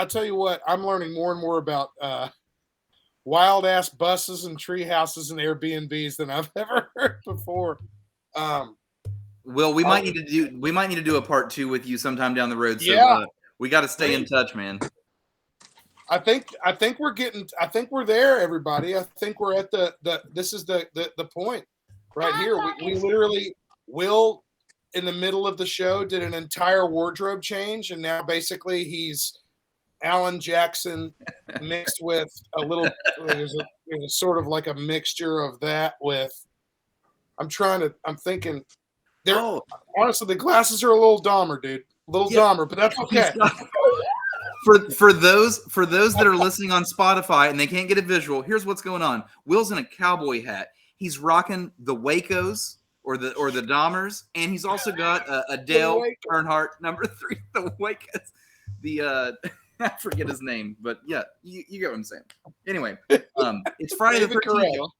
tell you what, I'm learning more and more about wild ass buses and tree houses and Airbnbs than I've ever heard before. Will, we might need to do a part 2 with you sometime down the road. So yeah. We got to stay in touch, man. I think we're there, everybody. I think we're at this is the point right here. We literally, Will, in the middle of the show, did an entire wardrobe change, and now basically he's Alan Jackson mixed with a little, there's a sort of like a mixture of that with, I'm thinking, honestly, the glasses are a little Dahmer, dude. A little Dahmer, but that's okay. For those that are listening on Spotify and they can't get a visual, here's what's going on. Will's in a cowboy hat. He's rocking the Wacos or the Dahmers, and he's also got a Dale Earnhardt number 3, the Wacos. I forget his name, but yeah, you get what I'm saying. Anyway, it's Friday the 13th.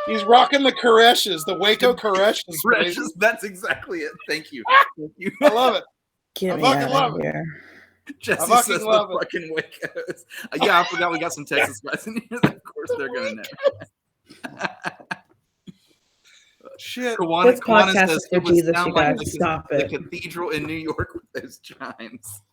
He's rocking the Koreshes, the Waco Koreshes. That's exactly it. Thank you. I love it. Get I me fucking out love of here. Jesse says the fucking Wacos. Yeah, I forgot we got some Texas guys in here. Of course, they're gonna know. Shit. This podcast is for Jesus, you guys. Stop it. The cathedral in New York with those chimes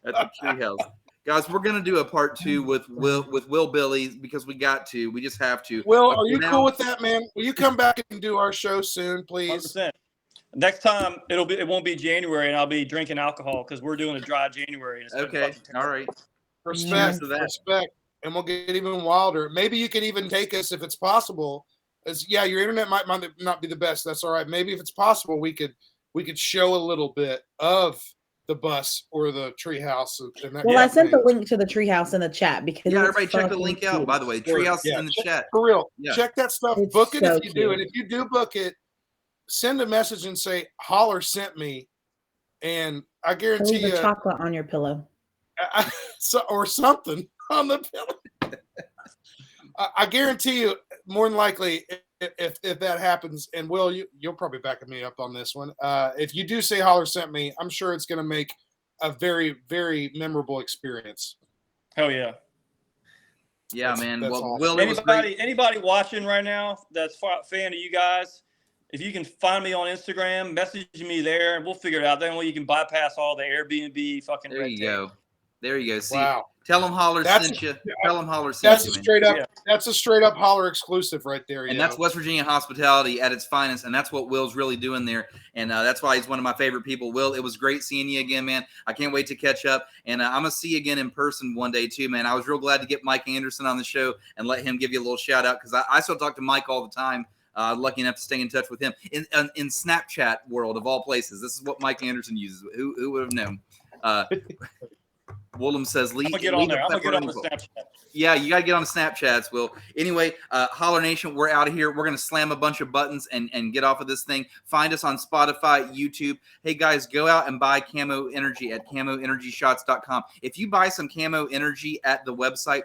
at the treehouse. Guys, we're gonna do a part 2 with Will Billy because we got to. We just have to. Will, are you cool with that, man? Will you come back and do our show soon, please? 100%. Next time it won't be January, and I'll be drinking alcohol because we're doing a dry January. Okay, all right. Respect, and we'll get even wilder. Maybe you could even take us if it's possible. Your internet might not be the best. That's all right. Maybe if it's possible, we could show a little bit of the bus or the treehouse. Well, I sent the link to the treehouse in the chat because everybody check the link out. By the way, treehouse is in the chat for real. Yeah. Check that stuff. It's book it so if you do, cute. and if you do book it, send a message and say Holler sent me, and I guarantee Leave you a chocolate on your pillow, or something on the pillow. I guarantee you, more than likely, if that happens, and Will, you'll probably back me up on this one. If you do say Holler sent me, I'm sure it's going to make a very, very memorable experience. Hell yeah. Yeah, man. Well, awesome. Will, Anybody watching right now that's a fan of you guys, if you can find me on Instagram, message me there, and we'll figure it out. Then you can bypass all the Airbnb fucking. There you go. There you go. See, wow. Tell them Holler sent you. Tell them Holler sent That's you. a straight up. Yeah. That's a straight up Holler exclusive right there. And that's West Virginia hospitality at its finest, and that's what Will's really doing there. And that's why he's one of my favorite people. Will, it was great seeing you again, man. I can't wait to catch up, and I'm gonna see you again in person one day too, man. I was real glad to get Mike Anderson on the show and let him give you a little shout out because I still talk to Mike all the time. Lucky enough to stay in touch with him in Snapchat world of all places. This is what Mike Anderson uses. Who would have known? Willem says, I'm gonna get on there. I'm gonna get on the Snapchat. Yeah, you gotta get on the Snapchats, Will. Anyway, Holler Nation, we're out of here. We're gonna slam a bunch of buttons and get off of this thing. Find us on Spotify, YouTube. Hey guys, go out and buy Camo Energy at camoenergyshots.com. If you buy some Camo Energy at the website,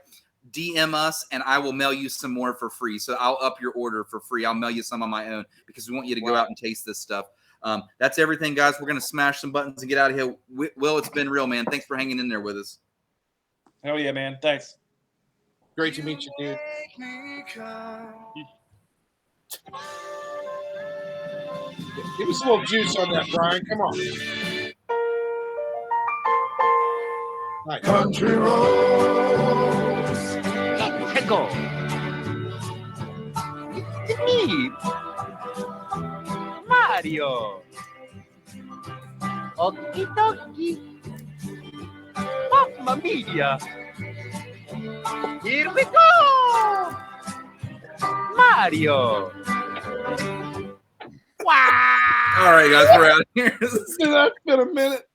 DM us and I will mail you some more for free. So I'll up your order for free. I'll mail you some on my own because we want you to go out and taste this stuff. That's everything, guys. We're going to smash some buttons and get out of here. Will, it's been real, man. Thanks for hanging in there with us. Hell yeah, man. Thanks. Great to meet you, dude. Give us a little juice on that, Brian. Come on. Nice. Country roads. Let's go. It's me, Mario. Okie dokie. Mamma mia. Here we go. Mario. Wow. All right, guys, we're out of here. That's been a minute.